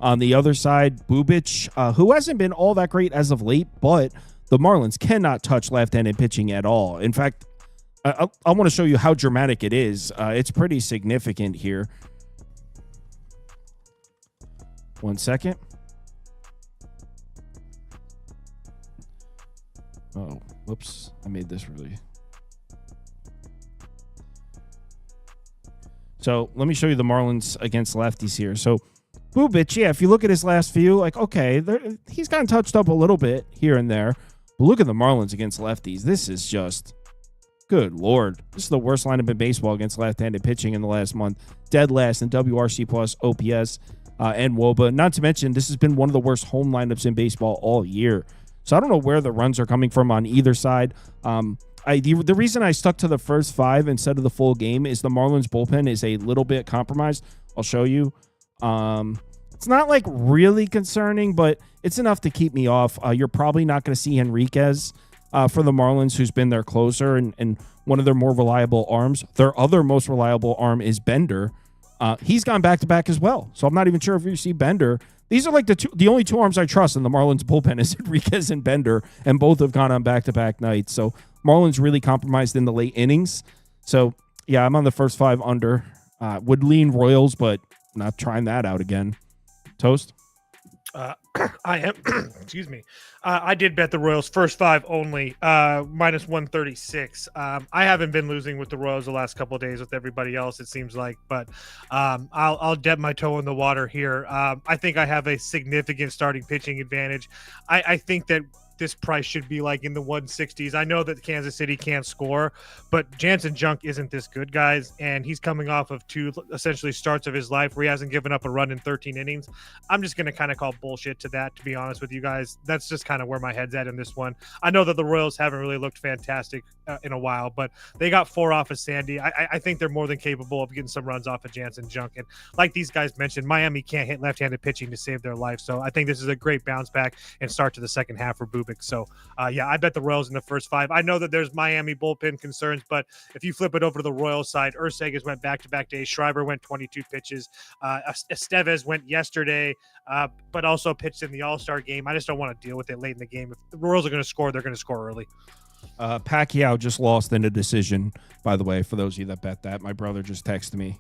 On the other side, Bubic, who hasn't been all that great as of late, but the Marlins cannot touch left-handed pitching at all. In fact, I want to show you how dramatic it is. It's pretty significant here. 1 second. Oh, whoops. I made this really. So let me show you the Marlins against lefties here. So Bubic, yeah, if you look at his last few, okay, he's gotten touched up a little bit here and there. But look at the Marlins against lefties. This is just, good Lord. This is the worst lineup in baseball against left-handed pitching in the last month. Dead last in WRC plus, OPS, and WOBA. Not to mention, this has been one of the worst home lineups in baseball all year. So I don't know where the runs are coming from on either side. The reason I stuck to the first 5 instead of the full game is the Marlins bullpen is a little bit compromised. I'll show you. It's not really concerning, but it's enough to keep me off. You're probably not going to see Henriquez for the Marlins, who's been their closer and one of their more reliable arms. Their other most reliable arm is Bender. He's gone back-to-back as well, so I'm not even sure if you see Bender. These are the only 2 arms I trust in the Marlins bullpen is Henriquez and Bender, and both have gone on back-to-back nights. So Marlins really compromised in the late innings. So, yeah, I'm on the first 5 under. Would lean Royals, but not trying that out again. Toast? I am. Excuse me. I did bet the Royals first 5 only, -136. I haven't been losing with the Royals the last couple of days with everybody else, it seems like, but I'll dip my toe in the water here. I think I have a significant starting pitching advantage. I think that this price should be like in the 160s. I know that Kansas City can't score, but Jansen Junk isn't this good, guys, and he's coming off of 2 essentially starts of his life where he hasn't given up a run in 13 innings. I'm just going to kind of call bullshit to that, to be honest with you guys. That's just kind of where my head's at in this one. I know that the Royals haven't really looked fantastic in a while, but they got 4 off of Sandy. I think they're more than capable of getting some runs off of Jansen Junk. And like these guys mentioned, Miami can't hit left-handed pitching to save their life. So I think this is a great bounce back and start to the second half for Bubik. So yeah, I bet the Royals in the first 5. I know that there's Miami bullpen concerns, but if you flip it over to the Royals side, Ursagas went back-to-back days. Schreiber went 22 pitches. Estevez went yesterday, but also pitched in the All-Star game. I just don't want to deal with it late in the game. If the Royals are going to score, they're going to score early. Pacquiao just lost in a decision, by the way, for those of you that bet that. My brother just texted me.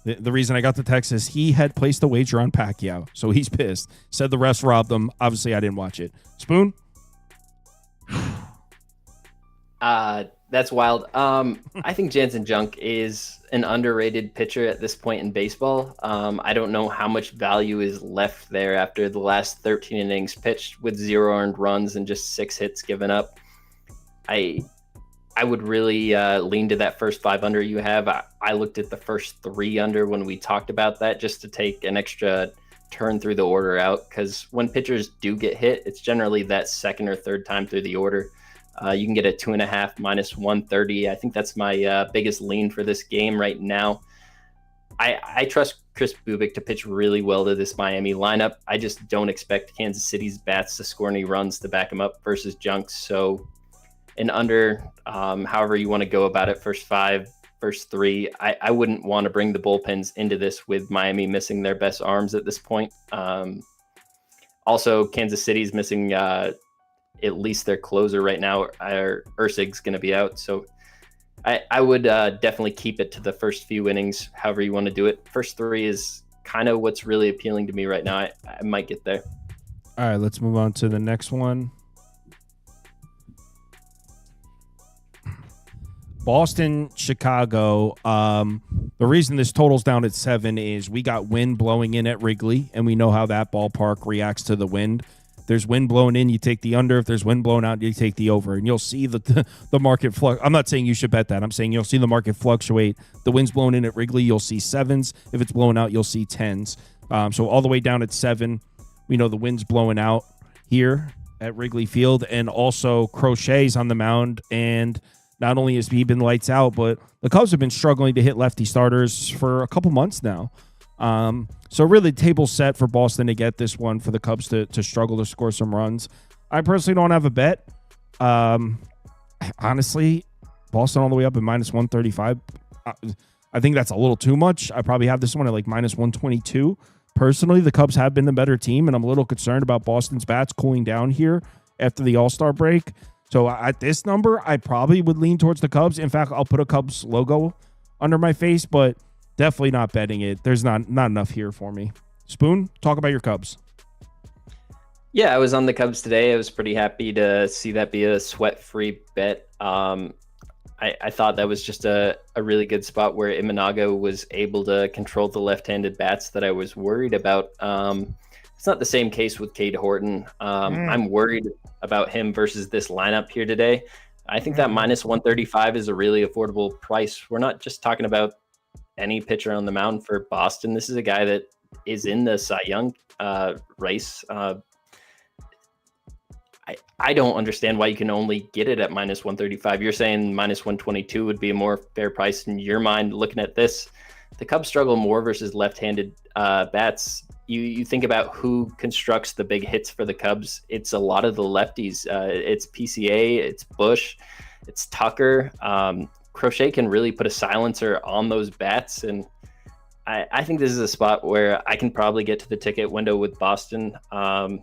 The reason I got the text is he had placed a wager on Pacquiao, so he's pissed. Said the refs robbed him. Obviously, I didn't watch it. Spoon? That's wild. I think Jansen Junk is an underrated pitcher at this point in baseball. I don't know how much value is left there after the last 13 innings pitched with 0 earned runs and just 6 hits given up. I would really lean to that first 5 under you have. I looked at the first 3 under when we talked about that, just to take an extra turn through the order out, because when pitchers do get hit, it's generally that second or third time through the order. You can get a 2.5 minus 130. I think that's my biggest lean for this game right now. I trust Chris Bubik to pitch really well to this Miami lineup. I just don't expect Kansas City's bats to score any runs to back him up versus Junk. So an under, however you want to go about it, first 5, first 3. I wouldn't want to bring the bullpens into this with Miami missing their best arms at this point. Also, Kansas City's missing at least their closer right now. Ursig's going to be out. So I would definitely keep it to the first few innings, however you want to do it. First 3 is kind of what's really appealing to me right now. I might get there. All right, let's move on to the next one. Boston, Chicago. The reason this total's down at 7 is we got wind blowing in at Wrigley, and we know how that ballpark reacts to the wind. If there's wind blowing in, you take the under. If there's wind blowing out, you take the over. And you'll see the market flux. I'm not saying you should bet that. I'm saying you'll see the market fluctuate. The wind's blowing in at Wrigley, you'll see 7s. If it's blowing out, you'll see 10s. So all the way down at 7, we know the wind's blowing out here at Wrigley Field. And also Crochet's on the mound, and not only has he been lights out, but the Cubs have been struggling to hit lefty starters for a couple months now. So really table set for Boston to get this one, for the Cubs to struggle to score some runs. I personally don't have a bet. Honestly, Boston all the way up at minus 135. I think that's a little too much. I probably have this one at like minus 122. Personally, the Cubs have been the better team, and I'm a little concerned about Boston's bats cooling down here after the All-Star break. So at this number, I probably would lean towards the Cubs. In fact, I'll put a Cubs logo under my face, but definitely not betting it. There's not enough here for me. Spoon, talk about your Cubs. Yeah, I was on the Cubs today. I was pretty happy to see that be a sweat-free bet. I thought that was just a really good spot where Imanaga was able to control the left-handed bats that I was worried about. It's not the same case with Cade Horton. I'm worried about him versus this lineup here today. I think that minus 135 is a really affordable price. We're not just talking about any pitcher on the mound for Boston. This is a guy that is in the Cy Young race. I don't understand why you can only get it at minus 135. You're saying minus 122 would be a more fair price in your mind. Looking at this, the Cubs struggle more versus left-handed bats. You think about who constructs the big hits for the Cubs. It's a lot of the lefties. It's PCA, it's Bush, it's Tucker. Crochet can really put a silencer on those bats, and I think this is a spot where I can probably get to the ticket window with Boston. I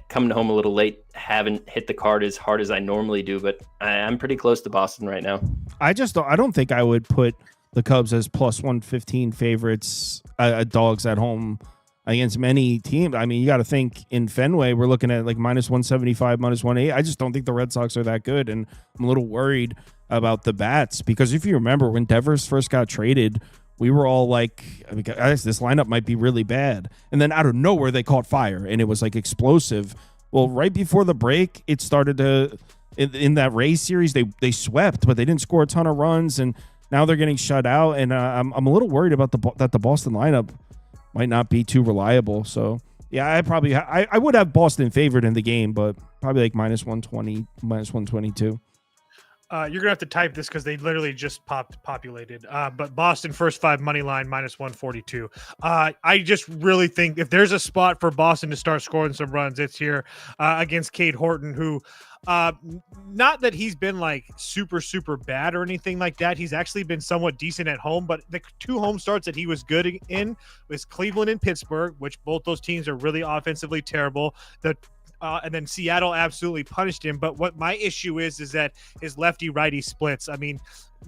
coming home a little late, haven't hit the card as hard as I normally do, but I'm pretty close to Boston right now. I don't think I would put the Cubs as plus 115 favorites, dogs at home against many teams. I mean, you got to think in Fenway, we're looking at like minus 175, minus 180. I just don't think the Red Sox are that good, and I'm a little worried about the bats, because if you remember when Devers first got traded, we were all like, I mean, guys, this lineup might be really bad. And then out of nowhere, they caught fire, and it was like explosive. Well, right before the break, it started to in that Rays series, they swept, but they didn't score a ton of runs, and now they're getting shut out. And I'm a little worried about that the Boston lineup might not be too reliable. So yeah, I would have Boston favored in the game, but probably like minus 120, minus 122. You're gonna have to type this because they literally just populated. But Boston first 5 money line minus 142. I just really think if there's a spot for Boston to start scoring some runs, it's here against Cade Horton, who not that he's been like super bad or anything like that. He's actually been somewhat decent at home, but the 2 home starts that he was good in was Cleveland and Pittsburgh, which both those teams are really offensively terrible. And then Seattle absolutely punished him. But what my issue is that his lefty-righty splits. I mean,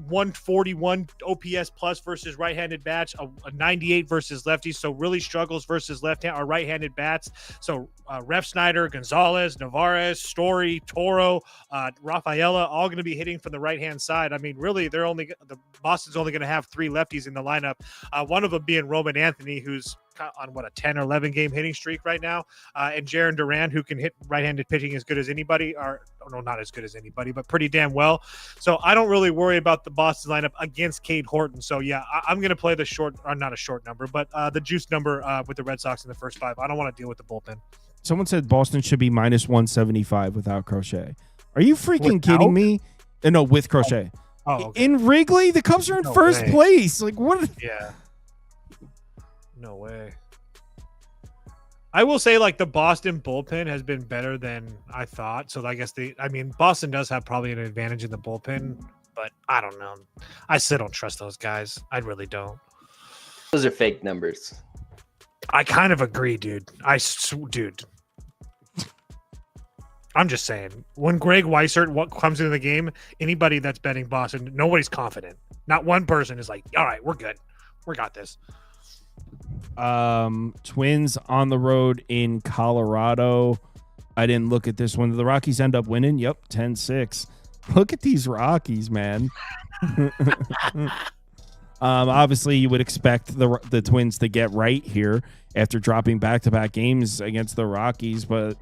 141 OPS plus versus right-handed bats, a 98 versus lefties. So really struggles versus left-hand or right-handed bats. So Ref Snyder, Gonzalez, Navarez, Story, Toro, Rafaela, all going to be hitting from the right-hand side. I mean, really, Boston's only going to have 3 lefties in the lineup. One of them being Roman Anthony, who's on a 10 or 11 game hitting streak right now, and Jaron Duran, who can hit right-handed pitching as good as anybody, not as good as anybody, but pretty damn well. So I don't really worry about the Boston lineup against Cade Horton. So yeah, I'm going to play the short, or not a short number, but the juice number with the Red Sox in the first 5. I don't want to deal with the bullpen. Someone said Boston should be minus 175 without Crochet. Are you freaking kidding me? No, with Crochet. Oh, okay. In Wrigley, the Cubs are in first place. Like what? Yeah. No way. I will say, like, the Boston bullpen has been better than I thought. So I guess Boston does have probably an advantage in the bullpen, but I don't know. I still don't trust those guys. I really don't. Those are fake numbers. I kind of agree, dude. Dude. I'm just saying, when Greg Weissert comes into the game, anybody that's betting Boston, nobody's confident. Not one person is like, all right, we're good. We got this. Twins on the road in Colorado. I didn't look at this one. The Rockies end up winning. Yep, 10-6. Look at these Rockies, man. Obviously, you would expect the Twins to get right here after dropping back-to-back games against the Rockies, but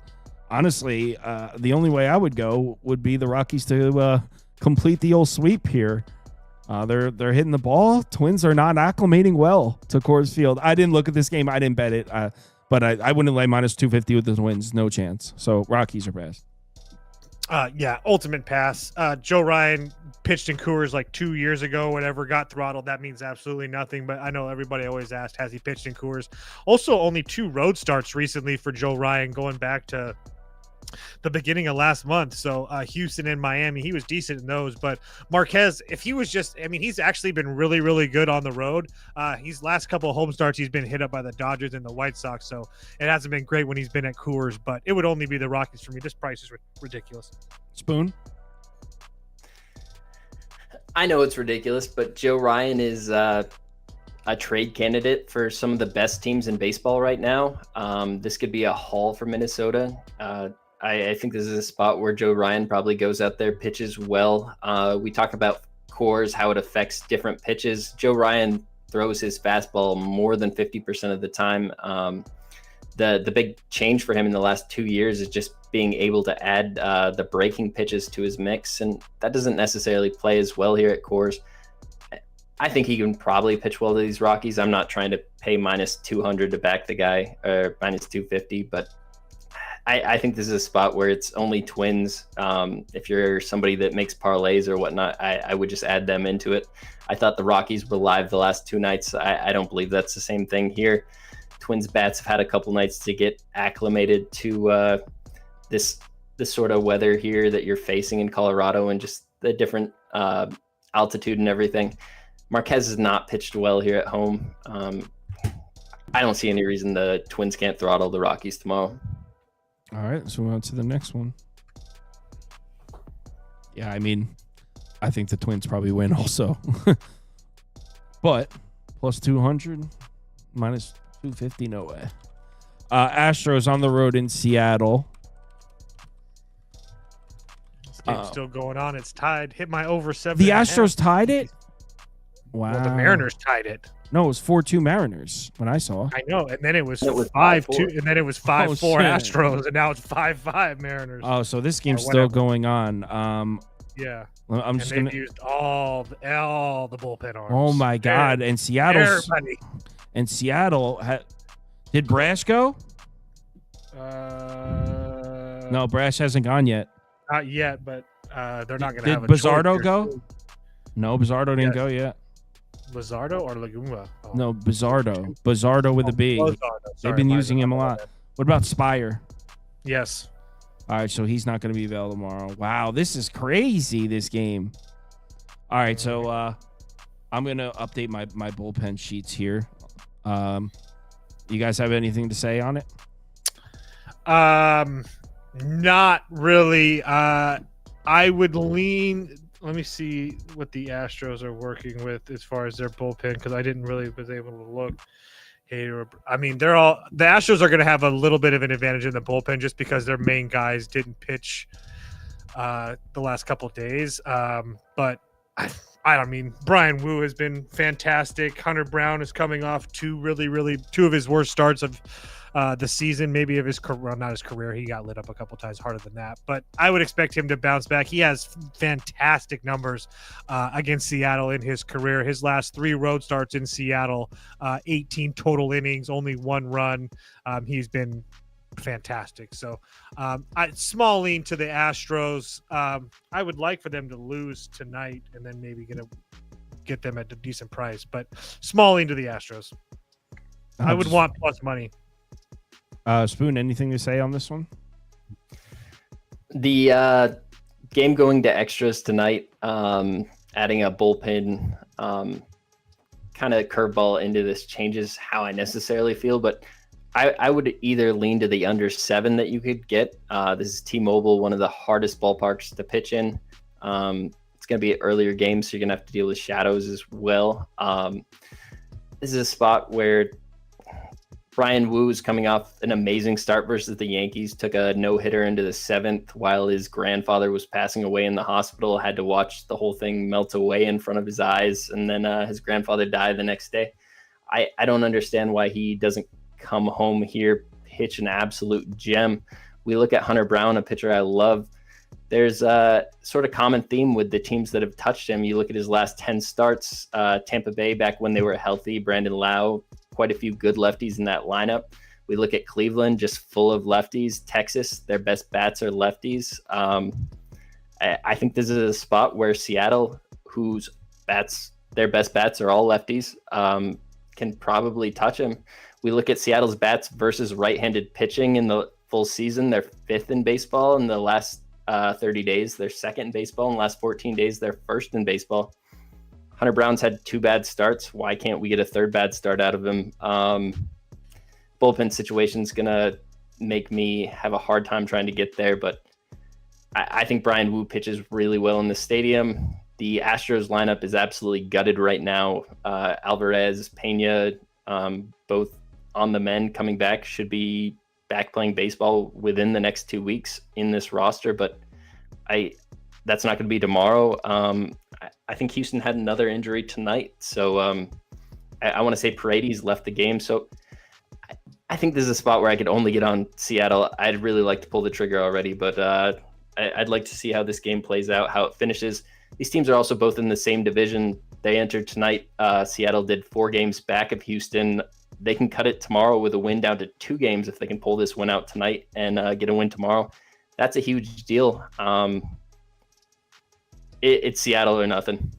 honestly, the only way I would go would be the Rockies to complete the old sweep here. They're hitting the ball. Twins are not acclimating well to Coors Field. I didn't look at this game. I didn't bet it, but I wouldn't lay minus 250 with the Twins. No chance. So Rockies are best. Yeah, ultimate pass. Joe Ryan pitched in Coors like 2 years ago, whatever, got throttled. That means absolutely nothing, but I know everybody always asked, has he pitched in Coors? Also, only 2 road starts recently for Joe Ryan going back to the beginning of last month. So Houston and Miami, he was decent in those, but Marquez, if he was just, he's actually been really good on the road. He's last couple of home starts, he's been hit up by the Dodgers and the White Sox. So it hasn't been great when he's been at Coors, but it would only be the Rockies for me. This price is ridiculous. Spoon. I know it's ridiculous, but Joe Ryan is a trade candidate for some of the best teams in baseball right now. This could be a haul for Minnesota. I think this is a spot where Joe Ryan probably goes out there, pitches well. We talk about Coors, how it affects different pitches. Joe Ryan throws his fastball more than 50% of the time. The big change for him in the last 2 years is just being able to add the breaking pitches to his mix, and that doesn't necessarily play as well here at Coors. I think he can probably pitch well to these Rockies. I'm not trying to pay minus 200 to back the guy, or minus 250, but I think this is a spot where it's only Twins. If you're somebody that makes parlays or whatnot, I would just add them into it. I thought the Rockies were live the last 2 nights. I don't believe that's the same thing here. Twins bats have had a couple nights to get acclimated to this sort of weather here that you're facing in Colorado, and just the different altitude and everything. Marquez has not pitched well here at home. I don't see any reason the Twins can't throttle the Rockies tomorrow. All right, so we're on to the next one. Yeah, I think the Twins probably win also. But plus 200, minus 250, no way. Astros on the road in Seattle. This game's still going on. It's tied. Hit my over 7. The Astros tied it? Wow. Well, the Mariners tied it. No, it was 4-2 Mariners when I saw. I know, and then it was It was 5-2, and then it was 5-4 shit. Astros, and now it's 5-5 Mariners. Oh, so this game's Or still whatever. going on. Yeah, I'm and just they've gonna. used all the bullpen arms. Oh my God! And Seattle's Everybody. and Seattle did Brash go? No, Brash hasn't gone yet. Not yet, but they're not going to Did have a Bizzardo choice go? here. No, Bizzardo didn't Yes. go yet. Bizzardo or Laguma? Oh. No, Bizzardo with a B. Bizzardo. They've Sorry, been my using bad. him a lot. What about Spire? Yes. All right, so he's not going to be available tomorrow. Wow, this is crazy, this game. All right, so I'm going to update my bullpen sheets here. You guys have anything to say on it? Not really. I would lean. Let me see what the Astros are working with as far as their bullpen, because I didn't really was able to look. I mean, the Astros are going to have a little bit of an advantage in the bullpen just because their main guys didn't pitch the last couple of days. But I mean, Brian Wu has been fantastic. Hunter Brown is coming off two of his worst starts of the season, maybe of his career. Well, not his career. He got lit up a couple times harder than that. But I would expect him to bounce back. He has fantastic numbers against Seattle in his career. His last 3 road starts in Seattle, 18 total innings, only 1 run. He's been fantastic. So small lean to the Astros. I would like for them to lose tonight and then maybe get them at a decent price, but small lean to the Astros. I would want plus money. Spoon, anything to say on this one? The game going to extras tonight, adding a bullpen kind of curveball into this changes how I necessarily feel, but I would either lean to the under 7 that you could get. This is T-Mobile, one of the hardest ballparks to pitch in. It's going to be an earlier game, so you're going to have to deal with shadows as well. This is a spot where Brian Wu is coming off an amazing start versus the Yankees, took a no-hitter into the 7th while his grandfather was passing away in the hospital, had to watch the whole thing melt away in front of his eyes, and then his grandfather died the next day. I don't understand why he doesn't come home here, pitch an absolute gem. We look at Hunter Brown, a pitcher I love. There's a sort of common theme with the teams that have touched him. You look at his last 10 starts, Tampa Bay back when they were healthy, Brandon Lau, quite a few good lefties in that lineup. We look at Cleveland, just full of lefties. Texas, their best bats are lefties. I think this is a spot where Seattle, their best bats are all lefties, can probably touch him. We look at Seattle's bats versus right-handed pitching in the full season. They're 5th in baseball in the last 30 days. They're 2nd in baseball in the last 14 days. They're 1st in baseball. Hunter Brown's had 2 bad starts. Why can't we get a 3rd bad start out of him? Bullpen situation's going to make me have a hard time trying to get there, but I think Brian Wu pitches really well in the stadium. The Astros lineup is absolutely gutted right now. Alvarez, Pena, both on the mend, coming back, should be back playing baseball within the next 2 weeks in this roster, but that's not going to be tomorrow. I think Houston had another injury tonight, so I want to say Paredes left the game. So I think this is a spot where I could only get on Seattle. I'd really like to pull the trigger already, but I'd like to see how this game plays out, how it finishes. These teams are also both in the same division. They entered tonight. Seattle did 4 games back of Houston. They can cut it tomorrow with a win down to 2 games if they can pull this win out tonight and get a win tomorrow. That's a huge deal. It's Seattle or nothing.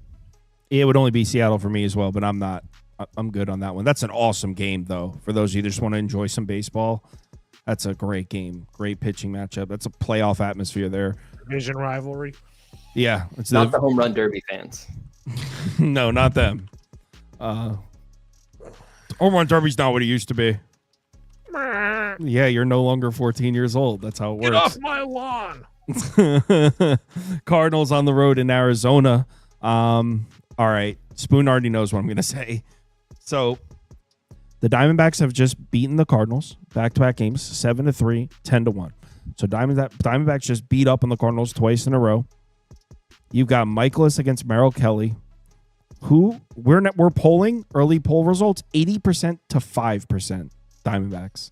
It would only be Seattle for me as well, but I'm not. I'm good on that one. That's an awesome game, though. For those of you that just want to enjoy some baseball, that's a great game. Great pitching matchup. That's a playoff atmosphere there. Division rivalry. Yeah. It's Not the home run derby fans. No, not them. Home run derby's not what it used to be. Yeah, you're no longer 14 years old. That's how it works. Get off my lawn. Cardinals on the road in Arizona. All right. Spoon already knows what I'm going to say. So the Diamondbacks have just beaten the Cardinals back-to-back games, 7-3, 10-1. So Diamondbacks just beat up on the Cardinals twice in a row. You've got Michaelis against Merrill Kelly. We're polling early poll results 80% to 5% Diamondbacks.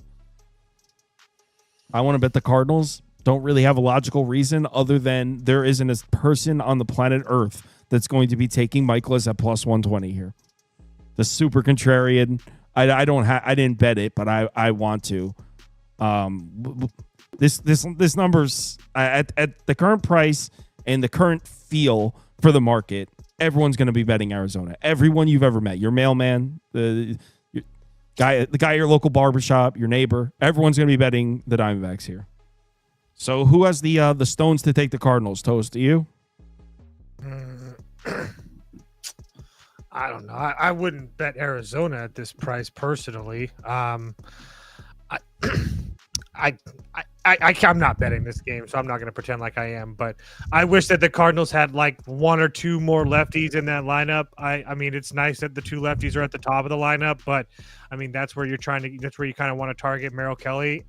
I want to bet the Cardinals. Don't really have a logical reason other than there isn't a person on the planet Earth that's going to be taking Michaelis at plus 120 here. The super contrarian. I didn't bet it, but I want to. This number's at the current price and the current feel for the market. Everyone's going to be betting Arizona. Everyone you've ever met, your mailman, the guy at your local barbershop, your neighbor, everyone's going to be betting the Diamondbacks here. So who has the stones to take the Cardinals? Toast, to you? I don't know. I wouldn't bet Arizona at this price personally. I'm not betting this game, so I'm not going to pretend like I am. But I wish that the Cardinals had like one or two more lefties in that lineup. I mean, it's nice that the two lefties are at the top of the lineup, but I mean that's where you kind of want to target Merrill Kelly.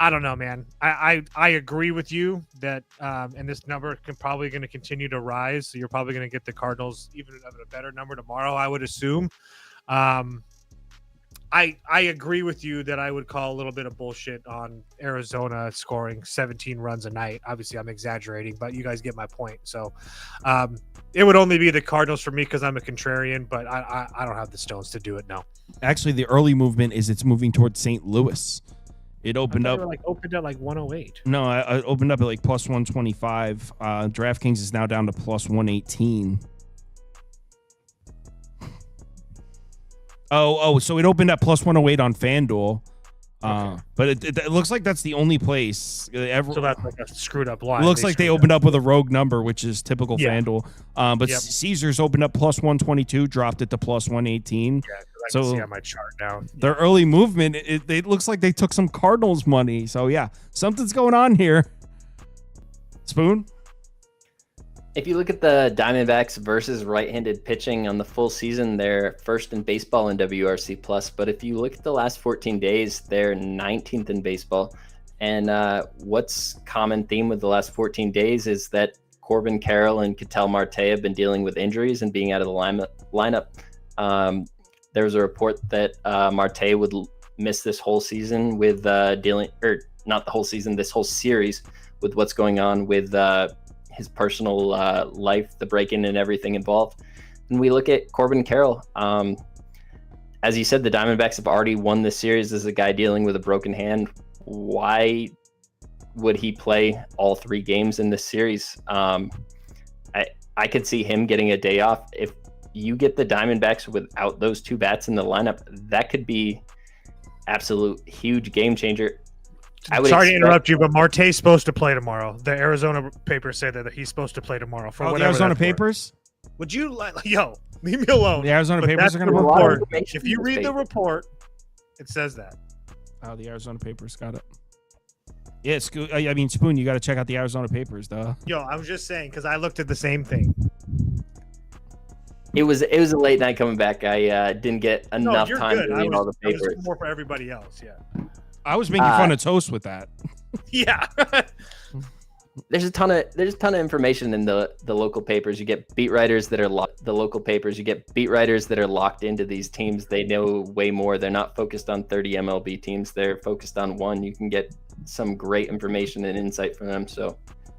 I don't know, man. I agree with you that and this number probably going to continue to rise. So you're probably going to get the Cardinals even at a better number tomorrow, I would assume. I agree with you that I would call a little bit of bullshit on Arizona scoring 17 runs a night. Obviously, I'm exaggerating, but you guys get my point. So it would only be the Cardinals for me because I'm a contrarian, but I don't have the stones to do it now. Actually, the early movement is it's moving towards St. Louis. It opened up at 108. No, I opened up at like plus 125. DraftKings is now down to plus 118. Oh, so it opened at plus 108 on FanDuel. Okay. But it looks like that's the only place ever. So that's like a screwed up line. It looks like they opened up with a rogue number, which is typical FanDuel. But Caesars opened up plus 122, dropped it to plus 118. Yeah, I can see on my chart now. Their early movement, it looks like they took some Cardinals money. So yeah, something's going on here. Spoon? If you look at the Diamondbacks versus right-handed pitching on the full season, they're first in baseball in WRC+. But if you look at the last 14 days, they're 19th in baseball. And what's common theme with the last 14 days is that Corbin Carroll and Ketel Marte have been dealing with injuries and being out of the lineup. There was a report that Marte would miss this whole season with not the whole season, this whole series with what's going on with his personal life, the break-in and everything involved. And we look at Corbin Carroll. As you said, the Diamondbacks have already won this series as a guy dealing with a broken hand. Why would he play all three games in this series? I could see him getting a day off. If you get the Diamondbacks without those two bats in the lineup, that could be absolute huge game changer. Sorry to interrupt you, but Marte's supposed to play tomorrow. The Arizona papers say that he's supposed to play tomorrow. The Arizona papers? Would you leave me alone? The Arizona papers are going to report. If you read the report, it says that. Oh, the Arizona papers got it. Yeah, I mean, Spoon, you got to check out the Arizona papers, though. I was just saying because I looked at the same thing. It was a late night coming back. I didn't get enough time to read all the papers. It was more for everybody else, yeah. I was making fun of Toast with that. Yeah. There's a ton of information in the local papers. You get beat writers that are locked into these teams. They know way more. They're not focused on 30 MLB teams. They're focused on one. You can get some great information and insight from them. So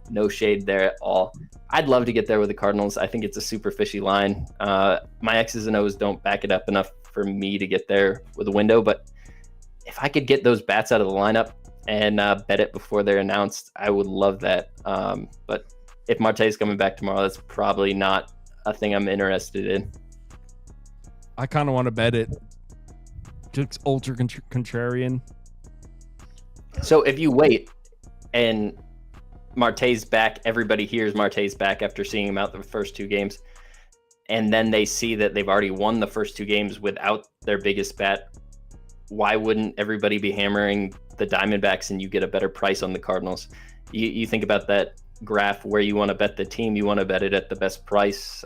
no shade there at all. I'd love to get there with the Cardinals. I think it's a super fishy line. My X's and O's don't back it up enough for me to get there with a window, but if I could get those bats out of the lineup and bet it before they're announced, I would love that. But if Marte's coming back tomorrow, that's probably not a thing I'm interested in. I kind of want to bet it. Just ultra contrarian. So if you wait and Marte's back, everybody hears Marte's back after seeing him out the first two games, and then they see that they've already won the first two games without their biggest bat, why wouldn't everybody be hammering the Diamondbacks and you get a better price on the Cardinals? You think about that graph where you want to bet the team, you want to bet it at the best price.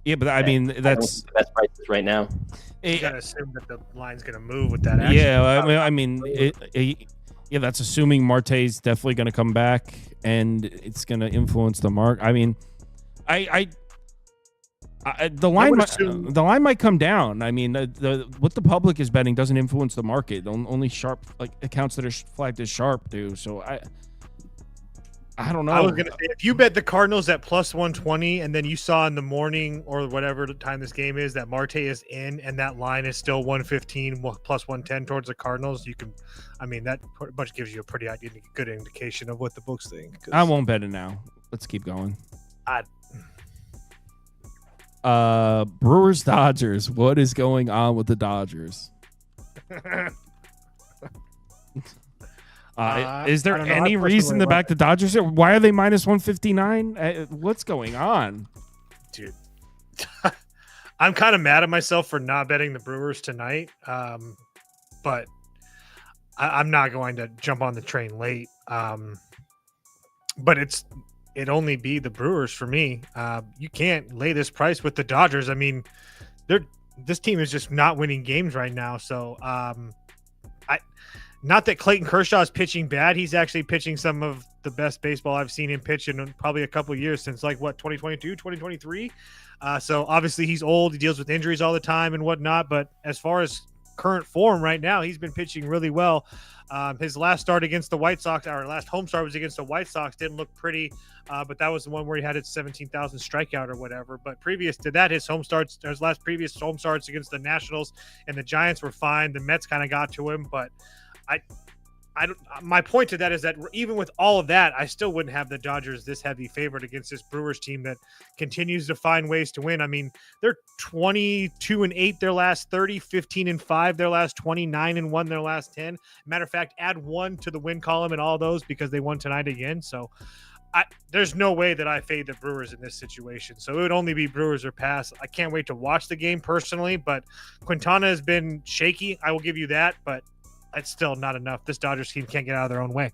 Yeah, but I mean, that's the best prices right now. You gotta assume that the line's gonna move with that action. Yeah, that's assuming Marte's definitely going to come back and it's going to influence the mark. I mean, The line might come down. I mean, what the public is betting doesn't influence the market. Only sharp accounts that are flagged as sharp do. So I don't know. I was gonna say, if you bet the Cardinals at plus 120, and then you saw in the morning or whatever the time this game is that Marte is in, and that line is still 115 plus 110 towards the Cardinals, you can. I mean, that pretty much gives you a pretty good indication of what the books think. I won't bet it now. Let's keep going. Brewers Dodgers. What is going on with the Dodgers? Is there any reason to back the Dodgers here? Why are they minus 159? What's going on? Dude, I'm kind of mad at myself for not betting the Brewers tonight. But I'm not going to jump on the train late. But it only be the Brewers for me. You can't lay this price with the Dodgers. I mean, this team is just not winning games right now. So, not that Clayton Kershaw is pitching bad. He's actually pitching some of the best baseball I've seen him pitch in probably a couple of years, since 2022, 2023. So obviously he's old. He deals with injuries all the time and whatnot. But as far as current form right now, he's been pitching really well. His last start against the White Sox, our last home start was against the White Sox. Didn't look pretty, but that was the one where he had his 17,000 strikeout or whatever. But previous to that, his previous home starts against the Nationals and the Giants were fine. The Mets kind of got to him, but my point to that is that even with all of that, I still wouldn't have the Dodgers this heavy favorite against this Brewers team that continues to find ways to win. I mean, they're 22-8 their last 30, 15-5 their last 20, 9-1 their last 10. Matter of fact, add 1 to the win column in all those because they won tonight again. So there's no way that I fade the Brewers in this situation. So it would only be Brewers or pass. I can't wait to watch the game personally, but Quintana has been shaky. I will give you that, but it's still not enough. This Dodgers team can't get out of their own way.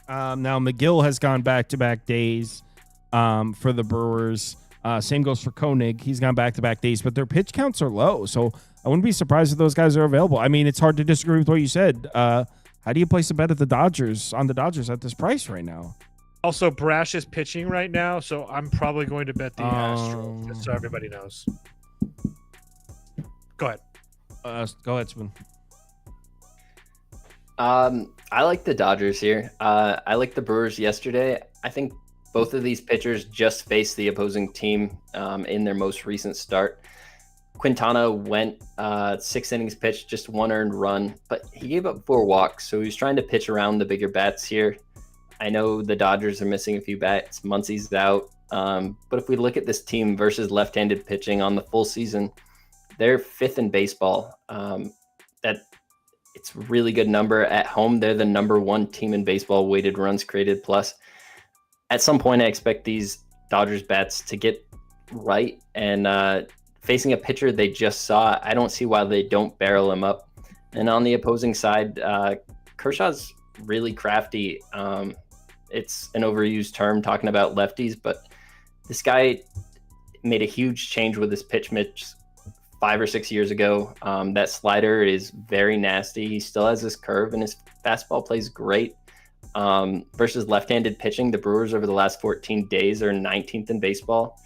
Now McGill has gone back-to-back days for the Brewers. Same goes for Koenig. He's gone back-to-back days, but their pitch counts are low, so I wouldn't be surprised if those guys are available. I mean, it's hard to disagree with what you said. How do you place a bet at the Dodgers at this price right now? Also, Brash is pitching right now, so I'm probably going to bet the Astros, just so everybody knows. Go ahead. Go ahead, Spoon. I like the Dodgers here. I like the Brewers yesterday. I think both of these pitchers just faced the opposing team in their most recent start. Quintana went 6 innings pitched, just 1 earned run, but he gave up 4 walks, so he was trying to pitch around the bigger bats here. I know the Dodgers are missing a few bats. Muncie's out. But if we look at this team versus left-handed pitching on the full season, they're 5th in baseball. It's a really good number. At home, they're the number 1 team in baseball, weighted runs created plus. At some point, I expect these Dodgers bats to get right. And facing a pitcher they just saw, I don't see why they don't barrel him up. And on the opposing side, Kershaw's really crafty. It's an overused term talking about lefties, but this guy made a huge change with his pitch mix 5 or 6 years ago. That slider is very nasty. He still has his curve, and his fastball plays great. Versus left-handed pitching, the Brewers over the last 14 days are 19th in baseball.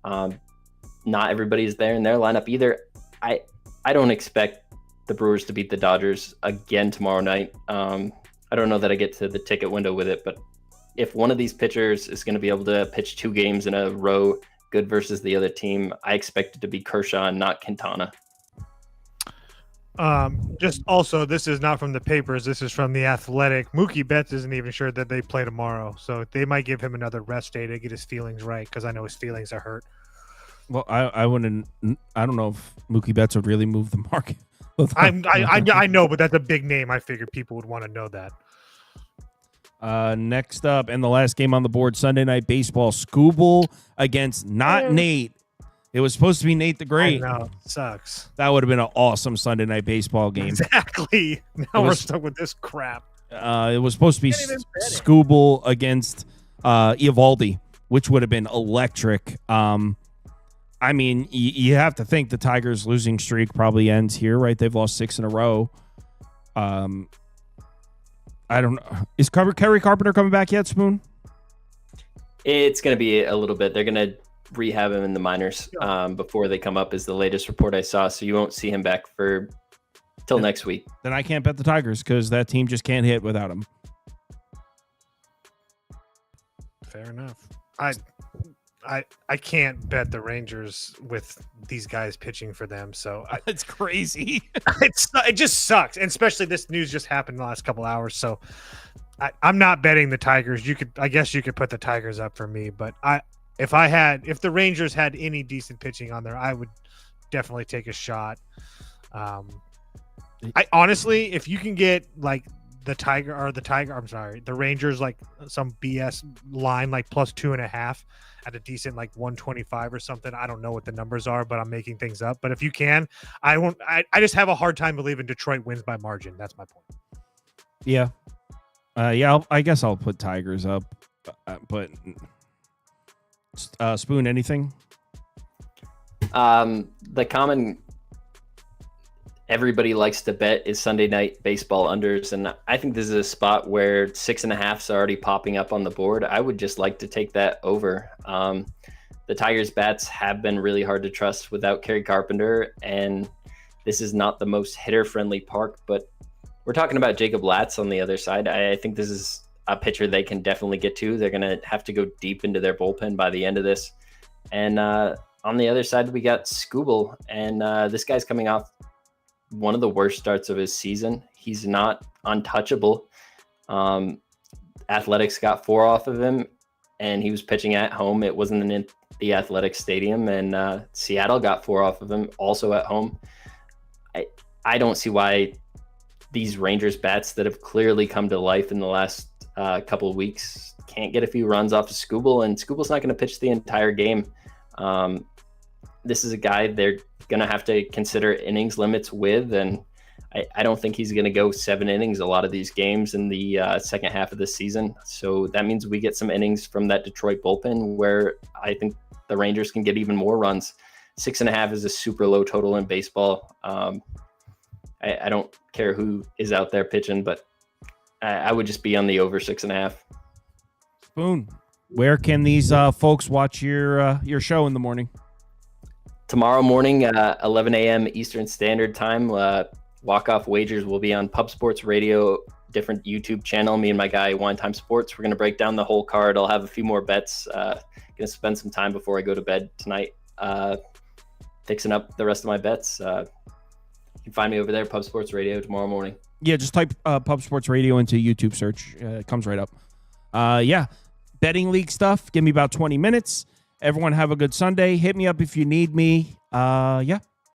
Not everybody's there in their lineup either. I don't expect the Brewers to beat the Dodgers again tomorrow night. I don't know that I get to the ticket window with it, but if one of these pitchers is going to be able to pitch 2 games in a row, good versus the other team, I expect it to be Kershaw and not Quintana. Just also, this is not from the papers. This is from The Athletic. Mookie Betts isn't even sure that they play tomorrow, so they might give him another rest day to get his feelings right, because I know his feelings are hurt. Well, I wouldn't. I don't know if Mookie Betts would really move the market. I know, but that's a big name. I figured people would want to know that. Next up, and the last game on the board, Sunday Night Baseball, Scooble against not Nate. It was supposed to be Nate the Great. I know, it sucks. That would have been an awesome Sunday Night Baseball game. Exactly. Now we're stuck with this crap. It was supposed to be Scooble against Eovaldi, which would have been electric. I mean, you have to think the Tigers' losing streak probably ends here, right? They've lost 6 in a row. I don't know. Is Kerry Carpenter coming back yet, Spoon? It's going to be a little bit. They're going to rehab him in the minors before they come up is the latest report I saw. So you won't see him back till next week. Then I can't bet the Tigers because that team just can't hit without him. Fair enough. I can't bet the Rangers with these guys pitching for them. So it's crazy. It just sucks. And especially this news just happened in the last couple hours. So I'm not betting the Tigers. I guess you could put the Tigers up for me, but if the Rangers had any decent pitching on there, I would definitely take a shot. I honestly, if you can get like the Rangers, like some BS line, like plus 2.5 at a decent, like 125 or something. I don't know what the numbers are, but I'm making things up. But if you can, I just have a hard time believing Detroit wins by margin. That's my point. Yeah. I guess I'll put Tigers up, but Spoon, anything? The common everybody likes to bet is Sunday night baseball unders, and I think this is a spot where 6.5 is already popping up on the board. I would just like to take that over. The Tigers bats have been really hard to trust without Kerry Carpenter, and this is not the most hitter-friendly park, but we're talking about Jacob Latz on the other side. I think this is a pitcher they can definitely get to. They're going to have to go deep into their bullpen by the end of this. And on the other side, we got Skubal, and this guy's coming off one of the worst starts of his season. He's not untouchable. Athletics got 4 off of him, and he was pitching at home. It wasn't in the Athletics Stadium, and Seattle got 4 off of him, also at home. I don't see why these Rangers bats that have clearly come to life in the last couple of weeks can't get a few runs off of Skubal, and Skubal's not going to pitch the entire game. This is a guy they're going to have to consider innings limits with, and I don't think he's going to go 7 innings a lot of these games in the second half of the season. So that means we get some innings from that Detroit bullpen where I think the Rangers can get even more runs. 6.5 is a super low total in baseball. I don't care who is out there pitching, but I would just be on the over 6.5. Spoon, where can these folks watch your show in the morning? Tomorrow morning, 11 a.m. Eastern Standard Time. Walk-off wagers will be on Pub Sports Radio, different YouTube channel. Me and my guy, Wine Time Sports. We're going to break down the whole card. I'll have a few more bets. Going to spend some time before I go to bed tonight fixing up the rest of my bets. You can find me over there, Pub Sports Radio, tomorrow morning. Yeah, just type Pub Sports Radio into YouTube search. It comes right up. Yeah, betting league stuff. Give me about 20 minutes. Everyone have a good Sunday. Hit me up if you need me. Yeah.